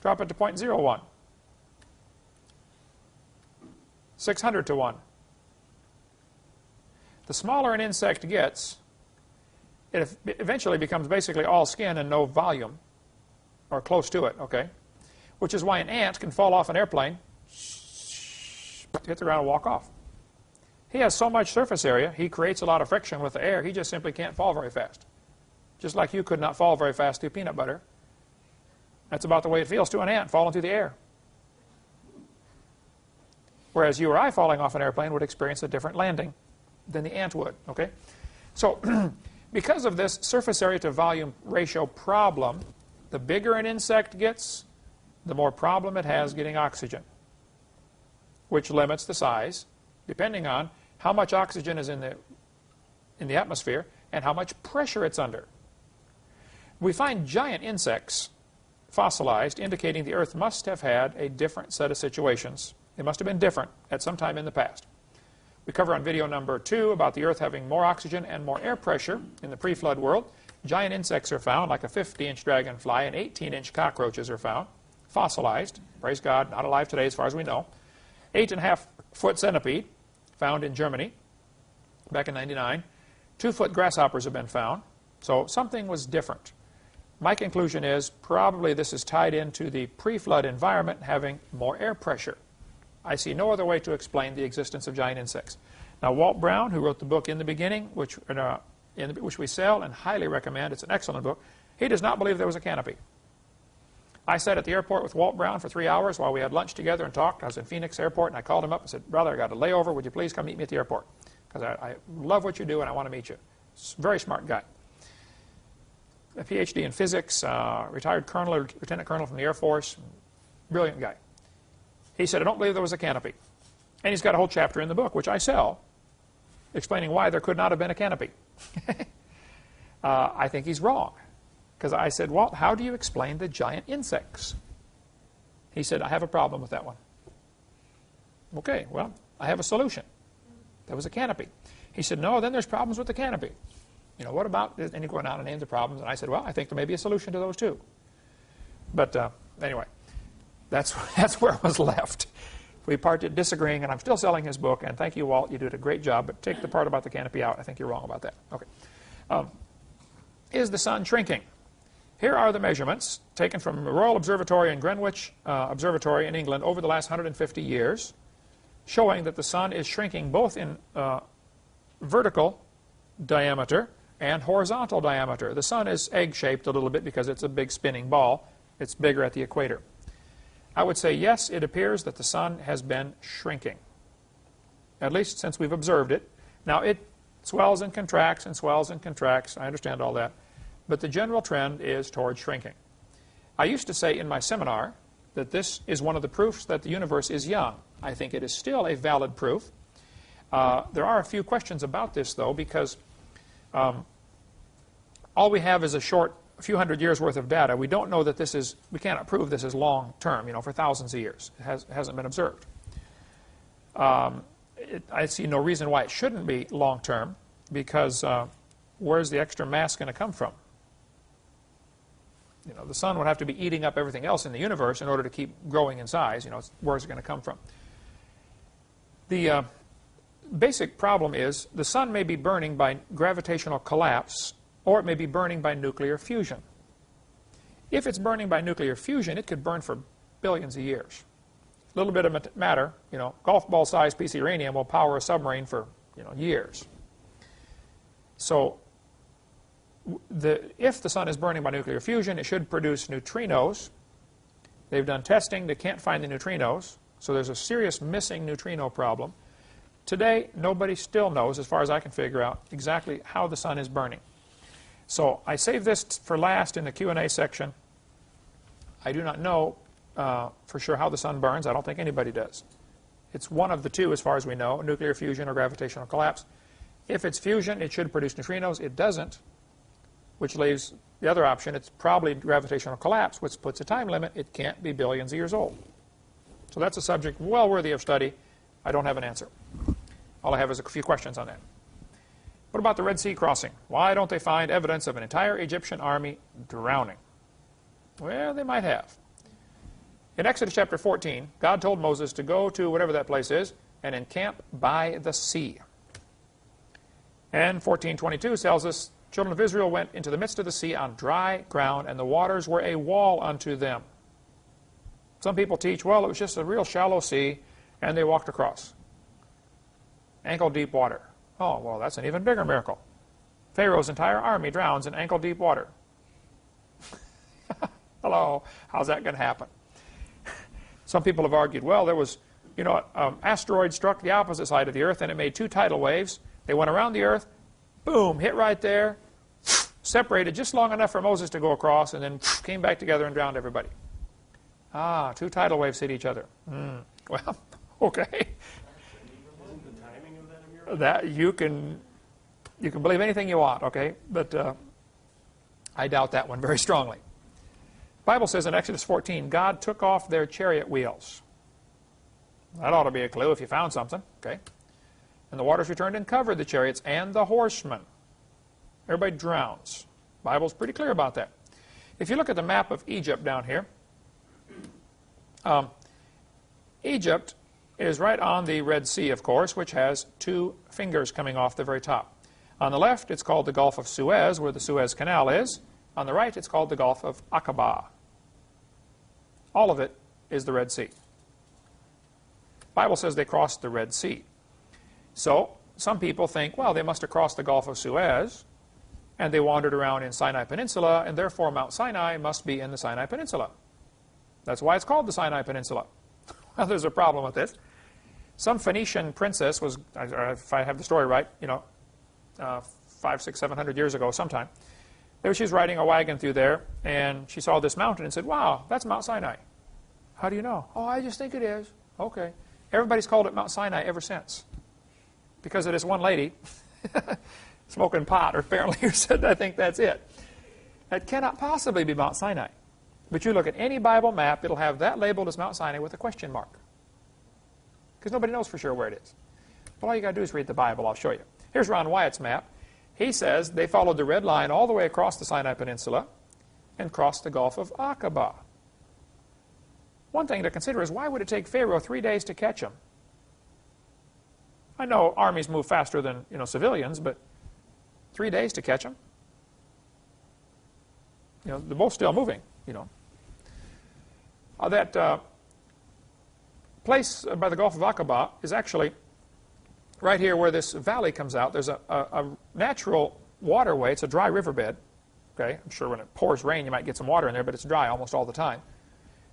Drop it to 0.01. 600-to-1. The smaller an insect gets, it eventually becomes basically all skin and no volume, or close to it, okay? Which is why an ant can fall off an airplane, hit the ground and walk off. He has so much surface area, he creates a lot of friction with the air, he just simply can't fall very fast. Just like you could not fall very fast through peanut butter. That's about the way it feels to an ant falling through the air. Whereas you or I falling off an airplane would experience a different landing than the ant would, okay? So Because of this surface area to volume ratio problem, the bigger an insect gets, the more problem it has getting oxygen, which limits the size depending on how much oxygen is in the atmosphere and how much pressure it's under. We find giant insects fossilized, indicating the Earth must have had a different set of situations. They must have been different at some time in the past. We cover on video number 2 about the Earth having more oxygen and more air pressure in the pre-flood world. Giant insects are found, like a 50-inch dragonfly, and 18-inch cockroaches are found, fossilized. Praise God, not alive today as far as we know. 8.5-foot centipede, found in Germany back in '99. 2-foot grasshoppers have been found. So something was different. My conclusion is probably this is tied into the pre-flood environment having more air pressure. I see no other way to explain the existence of giant insects. Now, Walt Brown, who wrote the book In the Beginning, which we sell and highly recommend, it's an excellent book, he does not believe there was a canopy. I sat at the airport with Walt Brown for 3 hours while we had lunch together and talked. I was in Phoenix Airport, and I called him up and said, "Brother, I got a layover. Would you please come meet me at the airport? Because I love what you do and I want to meet you." Very smart guy. A PhD in physics, retired colonel or lieutenant colonel from the Air Force, brilliant guy. He said, "I don't believe there was a canopy." And he's got a whole chapter in the book, which I sell, explaining why there could not have been a canopy. I think he's wrong. Because I said, "Walt, how do you explain the giant insects?" He said, "I have a problem with that one." Okay, well, I have a solution. There was a canopy. He said, "No, then there's problems with the canopy. You know, what about," and he went on and named the problems, and I said, "Well, I think there may be a solution to those too." But anyway, that's where it was left. We parted disagreeing, and I'm still selling his book, and thank you, Walt, you did a great job, but take the part about the canopy out. I think you're wrong about that. Okay. Is the sun shrinking? Here are the measurements taken from the Royal Observatory in Greenwich Observatory in England over the last 150 years, showing that the sun is shrinking both in vertical diameter and horizontal diameter. The sun is egg-shaped a little bit because it's a big spinning ball. It's bigger at the equator. I would say, yes, it appears that the sun has been shrinking, at least since we've observed it. Now, it swells and contracts and swells and contracts. I understand all that. But the general trend is towards shrinking. I used to say in my seminar that this is one of the proofs that the universe is young. I think it is still a valid proof. There are a few questions about this, though, because all we have is a few hundred years worth of data. We don't know that this is, we cannot prove this is long term, you know, for thousands of years. It hasn't been observed. I see no reason why it shouldn't be long term, because where's the extra mass going to come from? You know, the sun would have to be eating up everything else in the universe in order to keep growing in size. You know, where's it going to come from? The basic problem is the sun may be burning by gravitational collapse, or it may be burning by nuclear fusion. If it's burning by nuclear fusion, it could burn for billions of years. A little bit of matter, you know, golf ball-sized piece of uranium will power a submarine for, you know, years. So if the sun is burning by nuclear fusion, it should produce neutrinos. They've done testing. They can't find the neutrinos. So there's a serious missing neutrino problem. Today, nobody still knows, as far as I can figure out, exactly how the sun is burning. So I save this for last in the Q&A section. I do not know for sure how the sun burns. I don't think anybody does. It's one of the two, as far as we know, nuclear fusion or gravitational collapse. If it's fusion, it should produce neutrinos. It doesn't, which leaves the other option. It's probably gravitational collapse, which puts a time limit. It can't be billions of years old. So that's a subject well worthy of study. I don't have an answer. All I have is a few questions on that. What about the Red Sea crossing? Why don't they find evidence of an entire Egyptian army drowning? Well, they might have. In Exodus chapter 14, God told Moses to go to whatever that place is and encamp by the sea. And 14:22 tells us, children of Israel went into the midst of the sea on dry ground, and the waters were a wall unto them. Some people teach, well, it was just a real shallow sea, and they walked across. Ankle-deep water. Oh, well, that's an even bigger miracle. Pharaoh's entire army drowns in ankle-deep water. Hello, how's that going to happen? Some people have argued, well, there was, you know, an asteroid struck the opposite side of the Earth, and it made two tidal waves. They went around the Earth, boom, hit right there, separated just long enough for Moses to go across, and then came back together and drowned everybody. Ah, two tidal waves hit each other. Well, okay. Isn't the timing of that a miracle? That you can believe anything you want, okay? But I doubt that one very strongly. The Bible says in Exodus 14, God took off their chariot wheels. That ought to be a clue if you found something, okay? And the waters returned and covered the chariots and the horsemen. Everybody drowns. The Bible's pretty clear about that. If you look at the map of Egypt down here, Egypt is right on the Red Sea, of course, which has two fingers coming off the very top. On the left, it's called the Gulf of Suez, where the Suez Canal is. On the right, it's called the Gulf of Aqaba. All of it is the Red Sea. The Bible says they crossed the Red Sea. So some people think, well, they must have crossed the Gulf of Suez, and they wandered around in Sinai Peninsula, and therefore Mount Sinai must be in the Sinai Peninsula. That's why it's called the Sinai Peninsula. Well, there's a problem with this. Some Phoenician princess was, if I have the story right, 500, 600, 700 years ago sometime, she was riding a wagon through there, and she saw this mountain and said, wow, that's Mount Sinai. How do you know? Oh, I just think it is. Okay. Everybody's called it Mount Sinai ever since. Because of this one lady smoking pot, or apparently who said, I think that's it. That cannot possibly be Mount Sinai. But you look at any Bible map, it'll have that labeled as Mount Sinai with a question mark. Because nobody knows for sure where it is. Well, all you got to do is read the Bible. I'll show you. Here's Ron Wyatt's map. He says they followed the red line all the way across the Sinai Peninsula and crossed the Gulf of Aqaba. One thing to consider is, why would it take Pharaoh 3 days to catch them? I know armies move faster than civilians, but 3 days to catch them? They're both still moving, That place by the Gulf of Aqaba is actually right here where this valley comes out. There's a natural waterway. It's a dry riverbed. Okay, I'm sure when it pours rain you might get some water in there, but it's dry almost all the time.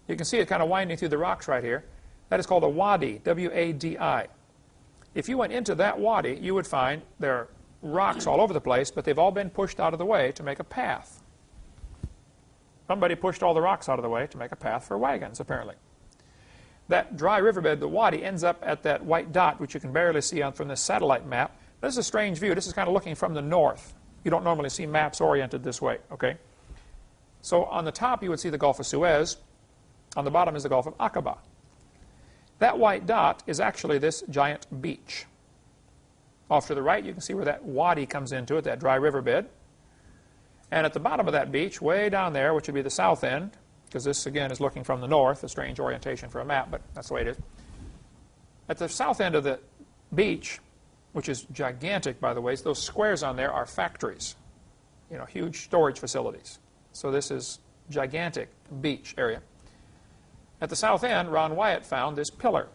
You can see it kind of winding through the rocks right here. That is called a wadi, W-A-D-I. If you went into that wadi, you would find there are rocks all over the place, but they've all been pushed out of the way to make a path. Somebody pushed all the rocks out of the way to make a path for wagons, apparently. That dry riverbed, the wadi, ends up at that white dot, which you can barely see from this satellite map. This is a strange view. This is kind of looking from the north. You don't normally see maps oriented this way, okay? So on the top, you would see the Gulf of Suez. On the bottom is the Gulf of Aqaba. That white dot is actually this giant beach. Off to the right, you can see where that wadi comes into it, that dry riverbed. And at the bottom of that beach, way down there, which would be the south end, because this, again, is looking from the north, a strange orientation for a map, but that's the way it is. At the south end of the beach, which is gigantic, by the way, those squares on there are factories, huge storage facilities. So this is gigantic beach area. At the south end, Ron Wyatt found this pillar.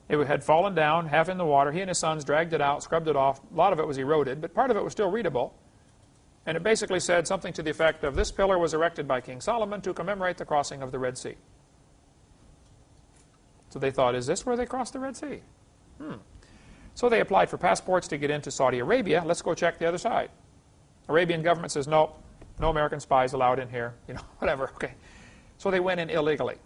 It had fallen down, half in the water. He and his sons dragged it out, scrubbed it off. A lot of it was eroded, but part of it was still readable. And it basically said something to the effect of, this pillar was erected by King Solomon to commemorate the crossing of the Red Sea. So they thought, is this where they crossed the Red Sea? So they applied for passports to get into Saudi Arabia. Let's go check the other side. Arabian government says, no, no American spies allowed in here, whatever, okay. So they went in illegally.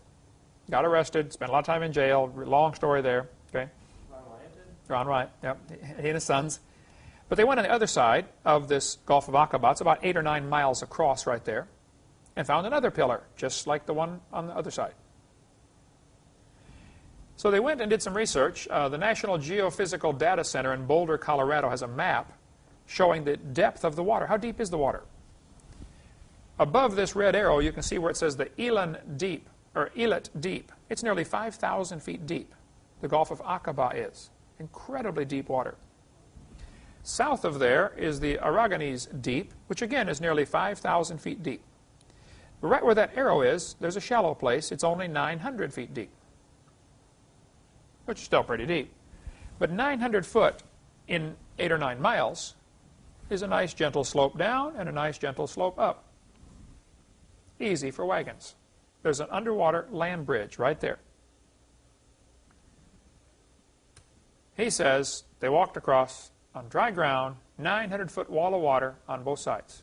Got arrested, spent a lot of time in jail, long story there, okay. Ron Wyatt did? Ron Wyatt, yep, he and his sons. But they went on the other side of this Gulf of Aqaba. It's about 8 or 9 miles across right there, and found another pillar, just like the one on the other side. So they went and did some research. The National Geophysical Data Center in Boulder, Colorado has a map showing the depth of the water. How deep is the water? Above this red arrow, you can see where it says the Elan Deep, or Elat Deep. It's nearly 5,000 feet deep. The Gulf of Aqaba is. Incredibly deep water. South of there is the Aragonese Deep, which again is nearly 5,000 feet deep. But right where that arrow is, there's a shallow place. It's only 900 feet deep, which is still pretty deep. But 900 foot in 8 or 9 miles is a nice gentle slope down and a nice gentle slope up. Easy for wagons. There's an underwater land bridge right there. He says they walked across on dry ground 900-foot wall of water on both sides.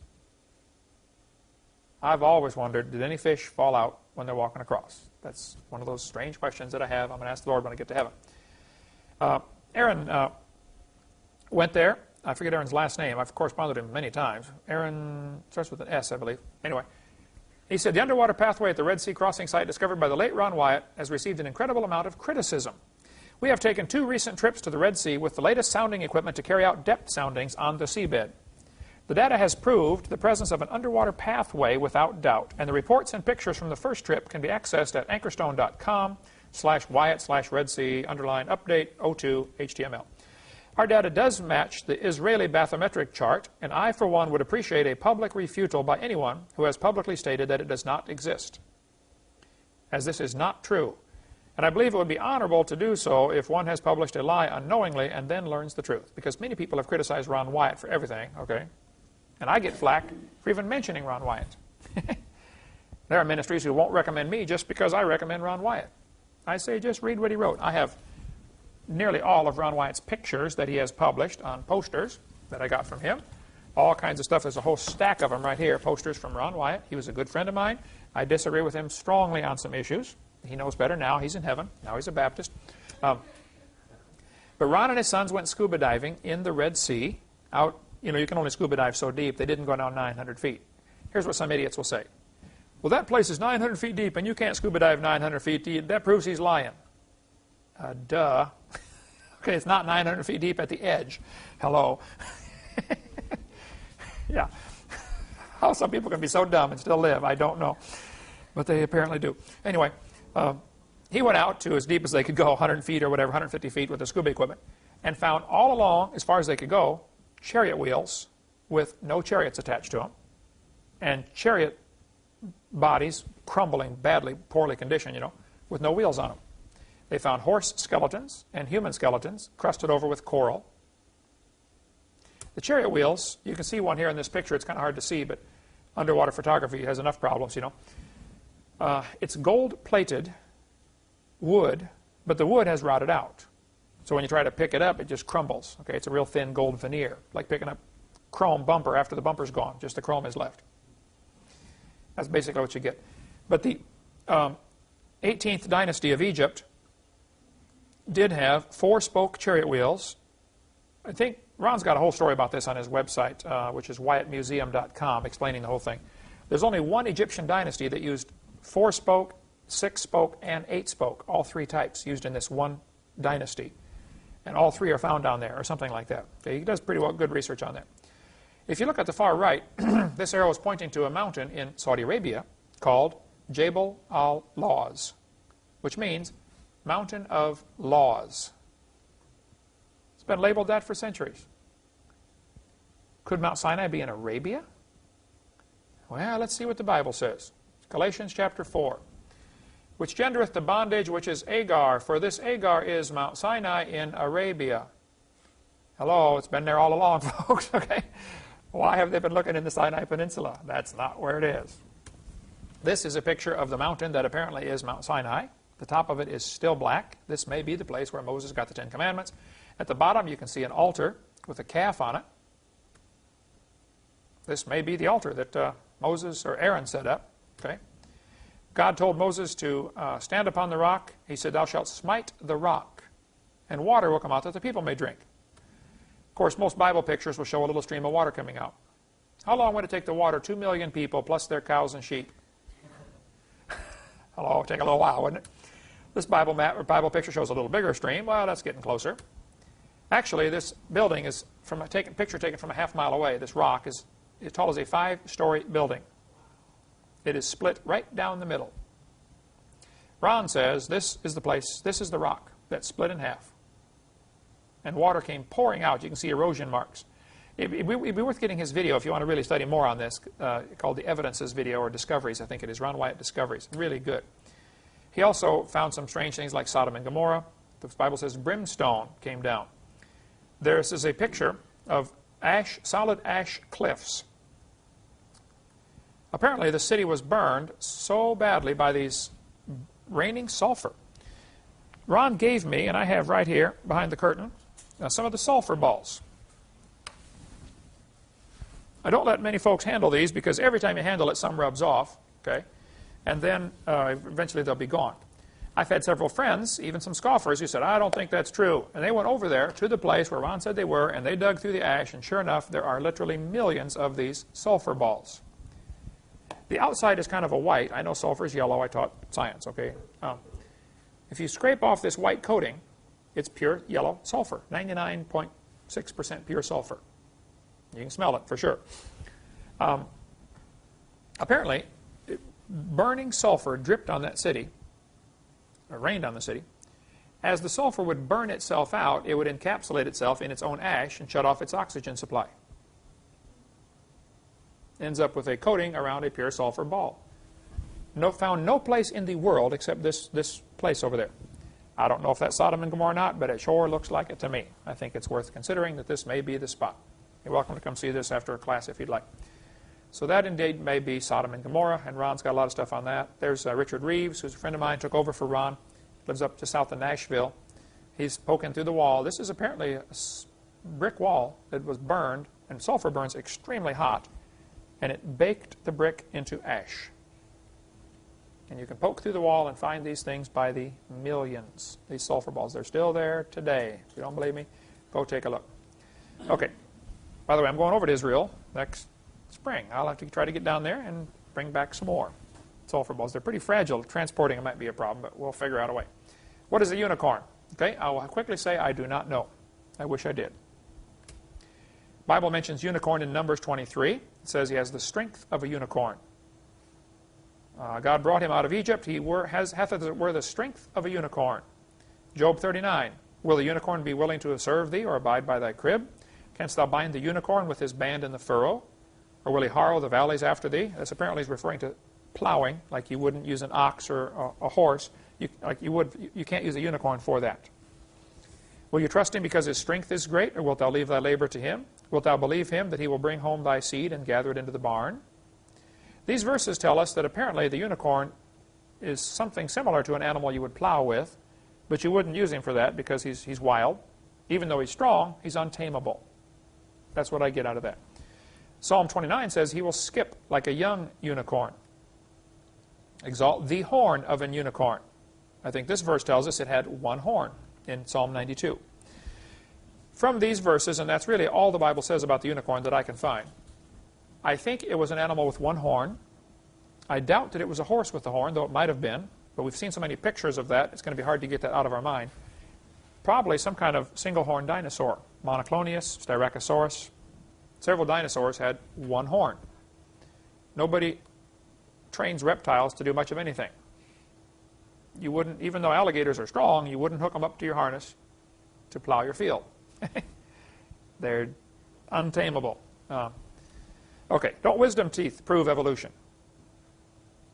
I've always wondered, did any fish fall out when they're walking across? That's one of those strange questions that I have. I'm going to ask the Lord when I get to heaven. Aaron went there. I forget Aaron's last name. I've corresponded with him many times. Aaron starts with an S, I believe. Anyway, he said, the underwater pathway at the Red Sea crossing site discovered by the late Ron Wyatt has received an incredible amount of criticism. We have taken 2 recent trips to the Red Sea with the latest sounding equipment to carry out depth soundings on the seabed. The data has proved the presence of an underwater pathway without doubt, and the reports and pictures from the first trip can be accessed at anchorstone.com/Wyatt/Red Sea _update 02 HTML. Our data does match the Israeli bathymetric chart, and I, for one, would appreciate a public refutal by anyone who has publicly stated that it does not exist, as this is not true. And I believe it would be honorable to do so if one has published a lie unknowingly and then learns the truth. Because many people have criticized Ron Wyatt for everything, okay? And I get flack for even mentioning Ron Wyatt. There are ministries who won't recommend me just because I recommend Ron Wyatt. I say just read what he wrote. I have nearly all of Ron Wyatt's pictures that he has published on posters that I got from him. All kinds of stuff. There's a whole stack of them right here, posters from Ron Wyatt. He was a good friend of mine. I disagree with him strongly on some issues. He knows better now. He's in heaven. Now he's a Baptist. But Ron and his sons went scuba diving in the Red Sea. Out, you know, you can only scuba dive so deep. They didn't go down 900 feet. Here's what some idiots will say. Well, that place is 900 feet deep, and you can't scuba dive 900 feet deep. That proves he's lying. Duh. Okay, it's not 900 feet deep at the edge. Hello. Yeah. How some people can be so dumb and still live, I don't know. But they apparently do. Anyway, he went out to as deep as they could go, 100 feet or whatever, 150 feet with the scuba equipment, and found all along, as far as they could go, chariot wheels with no chariots attached to them, and chariot bodies crumbling badly, poorly conditioned, you know, with no wheels on them. They found horse skeletons and human skeletons crusted over with coral. The chariot wheels, you can see one here in this picture. It's kind of hard to see, but underwater photography has enough problems, you know. It's gold-plated wood, but the wood has rotted out. So when you try to pick it up, it just crumbles. Okay, it's a real thin gold veneer, like picking up chrome bumper after the bumper's gone. Just the chrome is left. That's basically what you get. But the 18th dynasty of Egypt did have 4-spoke chariot wheels. I think Ron's got a whole story about this on his website, which is WyattMuseum.com, explaining the whole thing. There's only one Egyptian dynasty that used 4-spoke, 6-spoke, and 8-spoke, all 3 types used in this one dynasty. And all 3 are found down there, or something like that. Okay, he does pretty well good research on that. If you look at the far right, this arrow is pointing to a mountain in Saudi Arabia called Jabal al-Laws, which means Mountain of Laws. It's been labeled that for centuries. Could Mount Sinai be in Arabia? Well, let's see what the Bible says. Galatians chapter 4. Which gendereth the bondage which is Agar, for this Agar is Mount Sinai in Arabia. Hello, it's been there all along, folks, okay? Why have they been looking in the Sinai Peninsula? That's not where it is. This is a picture of the mountain that apparently is Mount Sinai. The top of it is still black. This may be the place where Moses got the 10 Commandments. At the bottom, you can see an altar with a calf on it. This may be the altar that Moses or Aaron set up. Okay. God told Moses to stand upon the rock. He said, thou shalt smite the rock, and water will come out that the people may drink. Of course, most Bible pictures will show a little stream of water coming out. How long would it take to water 2 million people plus their cows and sheep? Hello, it would take a little while, wouldn't it? This Bible picture shows a little bigger stream. Well, that's getting closer. Actually, this building is from a picture taken from a half-mile away. This rock is as tall as a 5-story building. It is split right down the middle. Ron says this is the place, this is the rock that's split in half. And water came pouring out. You can see erosion marks. It'd be worth getting his video if you want to really study more on this, called the Evidences video, or Discoveries, I think it is. Ron Wyatt Discoveries. Really good. He also found some strange things like Sodom and Gomorrah. The Bible says brimstone came down. This is a picture of solid ash cliffs. Apparently, the city was burned so badly by these raining sulfur. Ron gave me, and I have right here behind the curtain, some of the sulfur balls. I don't let many folks handle these because every time you handle it, some rubs off, okay? And then eventually they'll be gone. I've had several friends, even some scoffers, who said, I don't think that's true. And they went over there to the place where Ron said they were, and they dug through the ash, and sure enough, there are literally millions of these sulfur balls. The outside is kind of a white. I know sulfur is yellow. I taught science, okay? If you scrape off this white coating, it's pure yellow sulfur, 99.6% pure sulfur. You can smell it for sure. Apparently, burning sulfur dripped on that city, or rained on the city. As the sulfur would burn itself out, it would encapsulate itself in its own ash and shut off its oxygen supply. Ends up with a coating around a pure sulfur ball. Found no place in the world except this place over there. I don't know if that's Sodom and Gomorrah or not, but it sure looks like it to me. I think it's worth considering that this may be the spot. You're welcome to come see this after class if you'd like. So that indeed may be Sodom and Gomorrah, and Ron's got a lot of stuff on that. There's Richard Reeves, who's a friend of mine, took over for Ron, lives up just south of Nashville. He's poking through the wall. This is apparently a brick wall that was burned, and sulfur burns extremely hot, and it baked the brick into ash. And you can poke through the wall and find these things by the millions, these sulfur balls. They're still there today. If you don't believe me, go take a look. Okay. By the way, I'm going over to Israel next spring. I'll have to try to get down there and bring back some more sulfur balls. They're pretty fragile. Transporting them might be a problem, but we'll figure out a way. What is a unicorn? Okay, I will quickly say I do not know. I wish I did. The Bible mentions unicorn in Numbers 23. It says he has the strength of a unicorn. God brought him out of Egypt. He hath as it were the strength of a unicorn. Job 39. Will the unicorn be willing to serve thee or abide by thy crib? Canst thou bind the unicorn with his band in the furrow? Or will he harrow the valleys after thee? This apparently is referring to plowing, like you wouldn't use an ox or a horse. You can't use a unicorn for that. Will you trust him because his strength is great, or wilt thou leave thy labor to him? Wilt thou believe him that he will bring home thy seed and gather it into the barn? These verses tell us that apparently the unicorn is something similar to an animal you would plow with, but you wouldn't use him for that because he's wild. Even though he's strong, he's untamable. That's what I get out of that. Psalm 29 says he will skip like a young unicorn. Exalt the horn of an unicorn. I think this verse tells us it had one horn in Psalm 92. From these verses, and that's really all the Bible says about the unicorn that I can find, I think it was an animal with one horn. I doubt that it was a horse with a horn, though it might have been, but we've seen so many pictures of that, it's going to be hard to get that out of our mind. Probably some kind of single-horned dinosaur. Monoclonius, Styracosaurus. Several dinosaurs had one horn. Nobody trains reptiles to do much of anything. You wouldn't, even though alligators are strong, you wouldn't hook them up to your harness to plow your field. They're untamable. Okay, don't wisdom teeth prove evolution?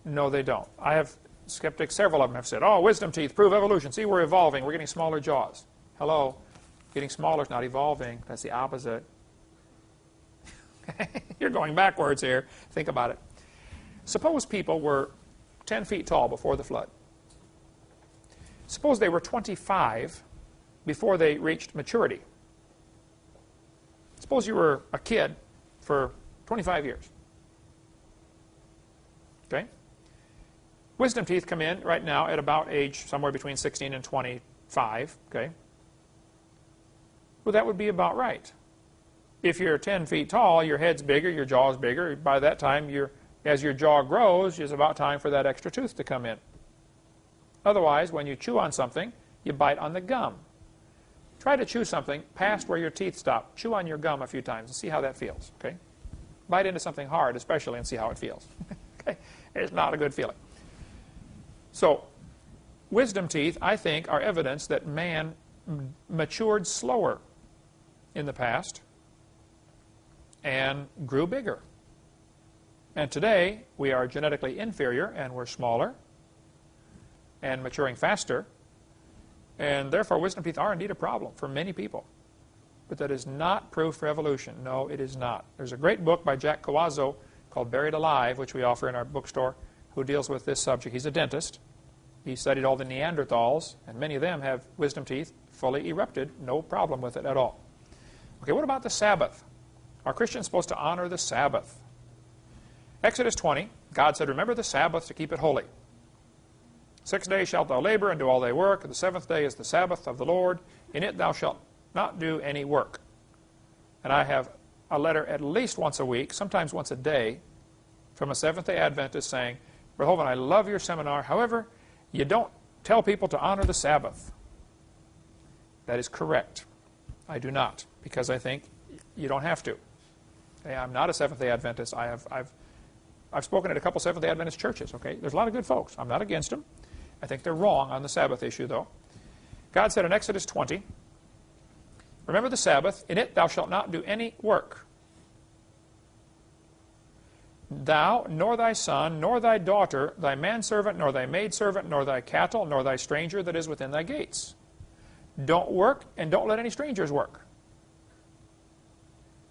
No, they don't. I have skeptics, several of them have said, oh, wisdom teeth prove evolution. See, we're evolving. We're getting smaller jaws. Hello. Getting smaller is not evolving. That's the opposite. You're going backwards here. Think about it. Suppose people were 10 feet tall before the flood. Suppose they were 25 before they reached maturity. Suppose you were a kid for 25 years. Okay? Wisdom teeth come in right now at about age somewhere between 16 and 25. Okay? Well, that would be about right. If you're 10 feet tall, your head's bigger, your jaw's bigger. By that time, as your jaw grows, it's about time for that extra tooth to come in. Otherwise, when you chew on something, you bite on the gum. Try to chew something past where your teeth stop. Chew on your gum a few times and see how that feels. Okay? Bite into something hard, especially, and see how it feels. Okay? It's not a good feeling. So, wisdom teeth, I think, are evidence that man matured slower in the past and grew bigger. And today, we are genetically inferior, and we're smaller and maturing faster. And therefore, wisdom teeth are indeed a problem for many people. But that is not proof for evolution. No, it is not. There's a great book by Jack Cawazzo called Buried Alive, which we offer in our bookstore, who deals with this subject. He's a dentist. He studied all the Neanderthals, and many of them have wisdom teeth fully erupted, no problem with it at all. Okay, what about the Sabbath? Are Christians supposed to honor the Sabbath? Exodus 20, God said, remember the Sabbath to keep it holy. 6 days shalt thou labor and do all thy work. The seventh day is the Sabbath of the Lord. In it thou shalt not do any work. And I have a letter at least once a week, sometimes once a day, from a Seventh-day Adventist saying, Brother Hovind, I love your seminar. However, you don't tell people to honor the Sabbath. That is correct. I do not, because I think you don't have to. Okay, I'm not a Seventh-day Adventist. I've spoken at a couple Seventh-day Adventist churches. Okay, there's a lot of good folks. I'm not against them. I think they're wrong on the Sabbath issue, though. God said in Exodus 20, remember the Sabbath, in it thou shalt not do any work. Thou, nor thy son, nor thy daughter, thy manservant, nor thy maidservant, nor thy cattle, nor thy stranger that is within thy gates. Don't work, and don't let any strangers work.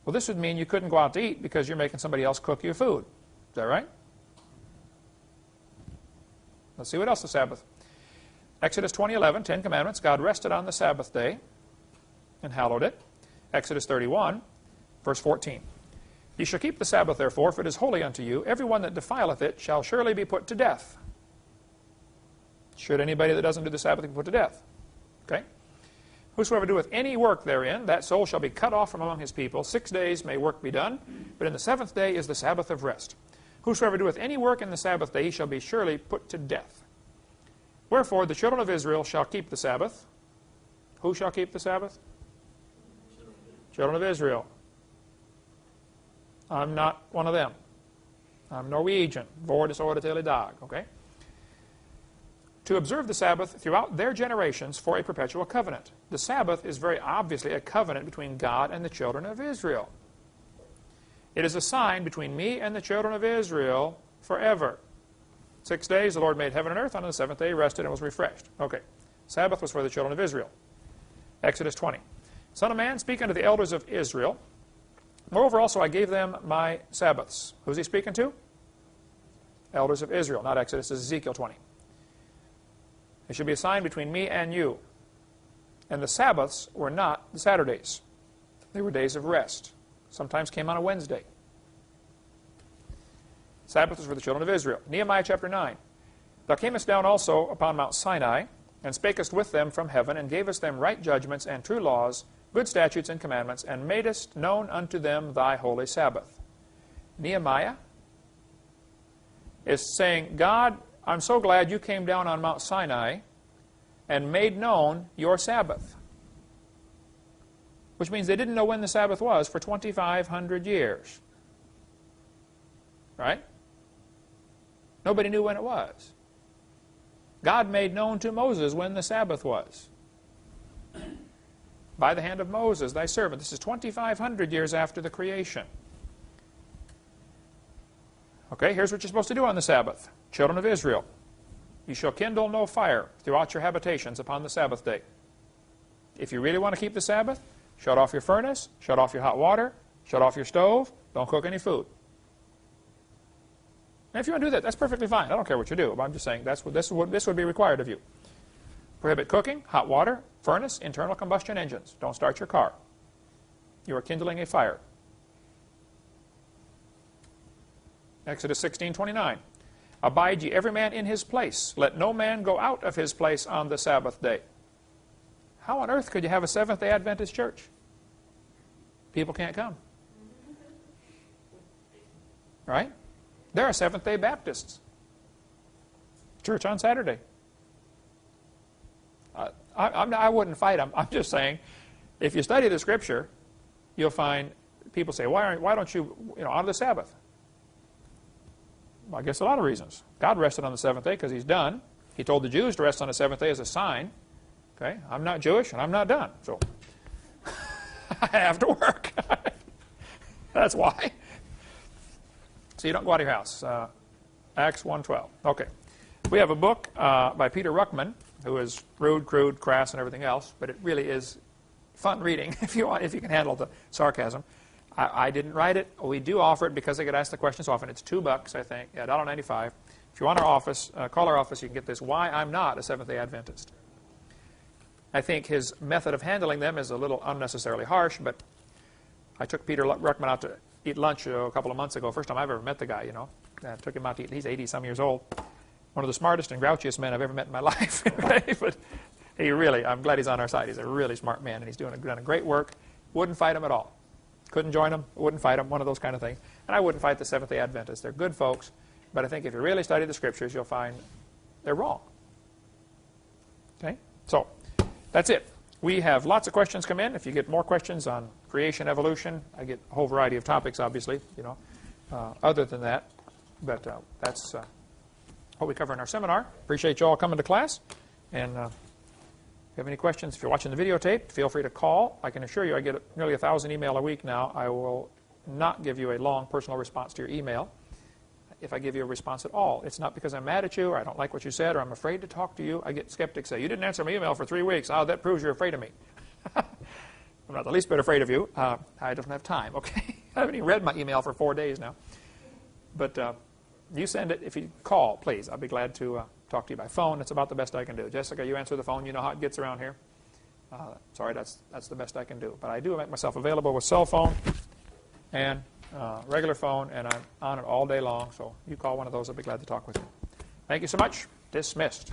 Well, this would mean you couldn't go out to eat because you're making somebody else cook you food. Is that right? Let's see what else the Sabbath. Exodus 20:11, 10 Commandments. God rested on the Sabbath day and hallowed it. Exodus 31, verse 14. Ye shall keep the Sabbath, therefore, for it is holy unto you. Every one that defileth it shall surely be put to death. Should anybody that doesn't do the Sabbath be put to death? Okay? Whosoever doeth any work therein, that soul shall be cut off from among his people. 6 days may work be done, but in the seventh day is the Sabbath of rest. Whosoever doeth any work in the Sabbath day, he shall be surely put to death. Wherefore the children of Israel shall keep the Sabbath. Who shall keep the Sabbath? Children of Israel. I'm not one of them. I'm Norwegian. Vår is året till I dag. Okay? To observe the Sabbath throughout their generations for a perpetual covenant. The Sabbath is very obviously a covenant between God and the children of Israel. It is a sign between me and the children of Israel forever. 6 days the Lord made heaven and earth. On the seventh day he rested and was refreshed. Okay. Sabbath was for the children of Israel. Exodus 20. Son of man, speak unto the elders of Israel. Moreover also I gave them my Sabbaths. Who's he speaking to? Elders of Israel, not Exodus. This is Ezekiel 20. It should be a sign between me and you. And the Sabbaths were not the Saturdays. They were days of rest. Sometimes came on a Wednesday. Sabbath was for the children of Israel. Nehemiah chapter 9. Thou camest down also upon Mount Sinai, and spakest with them from heaven, and gavest them right judgments and true laws, good statutes and commandments, and madest known unto them thy holy Sabbath. Nehemiah is saying, God, I'm so glad you came down on Mount Sinai and made known your Sabbath. Which means they didn't know when the Sabbath was for 2,500 years. Right? Nobody knew when it was. God made known to Moses when the Sabbath was. By the hand of Moses, thy servant. This is 2,500 years after the creation. Okay, here's what you're supposed to do on the Sabbath. Children of Israel, you shall kindle no fire throughout your habitations upon the Sabbath day. If you really want to keep the Sabbath, shut off your furnace, shut off your hot water, shut off your stove, don't cook any food. And if you want to do that, that's perfectly fine. I don't care what you do. But I'm just saying this would be required of you. Prohibit cooking, hot water, furnace, internal combustion engines. Don't start your car. You are kindling a fire. Exodus 16:29. Abide ye every man in his place. Let no man go out of his place on the Sabbath day. How on earth could you have a Seventh-day Adventist church? People can't come. Right? There are Seventh-day Baptists. Church on Saturday. I wouldn't fight them. I'm just saying, if you study the Scripture, you'll find people say, why don't you honor the Sabbath? Well, I guess a lot of reasons. God rested on the seventh day because he's done. He told the Jews to rest on the seventh day as a sign. Okay, I'm not Jewish and I'm not done. So I have to work. That's why. So you don't go out of your house. Acts 1:12. Okay. We have a book by Peter Ruckman, who is rude, crude, crass, and everything else, but it really is fun reading if you can handle the sarcasm. I didn't write it. We do offer it because I get asked the question so often. It's $2, I think, yeah, $1.95. If you want our office, call our office. You can get this. Why I'm not a Seventh-day Adventist. I think his method of handling them is a little unnecessarily harsh, but I took Peter Ruckman out to eat lunch a couple of months ago. First time I've ever met the guy, you know. I took him out to eat. He's 80-some years old. One of the smartest and grouchiest men I've ever met in my life. But he really, I'm glad he's on our side. He's a really smart man, and he's done a great work. Wouldn't fight him at all. Couldn't join him, wouldn't fight him, one of those kind of things. And I wouldn't fight the Seventh-day Adventists. They're good folks, but I think if you really study the Scriptures, you'll find they're wrong. Okay? So, that's it. We have lots of questions come in. If you get more questions on creation, evolution, I get a whole variety of topics, obviously, you know, other than that. But that's what we cover in our seminar. Appreciate you all coming to class. And if you have any questions, if you're watching the videotape, feel free to call. I can assure you I get nearly 1,000 email a week now. I will not give you a long personal response to your email. If I give you a response at all, it's not because I'm mad at you or I don't like what you said or I'm afraid to talk to you. I get skeptics say, you didn't answer my email for 3 weeks. Oh, that proves you're afraid of me. I'm not the least bit afraid of you. I don't have time, okay? I haven't even read my email for 4 days now. But you send it. If you call, please. I'll be glad to talk to you by phone. It's about the best I can do. Jessica, you answer the phone. You know how it gets around here. Sorry, that's the best I can do. But I do make myself available with cell phone and regular phone, and I'm on it all day long. So you call one of those, I'll be glad to talk with you. Thank you so much. Dismissed.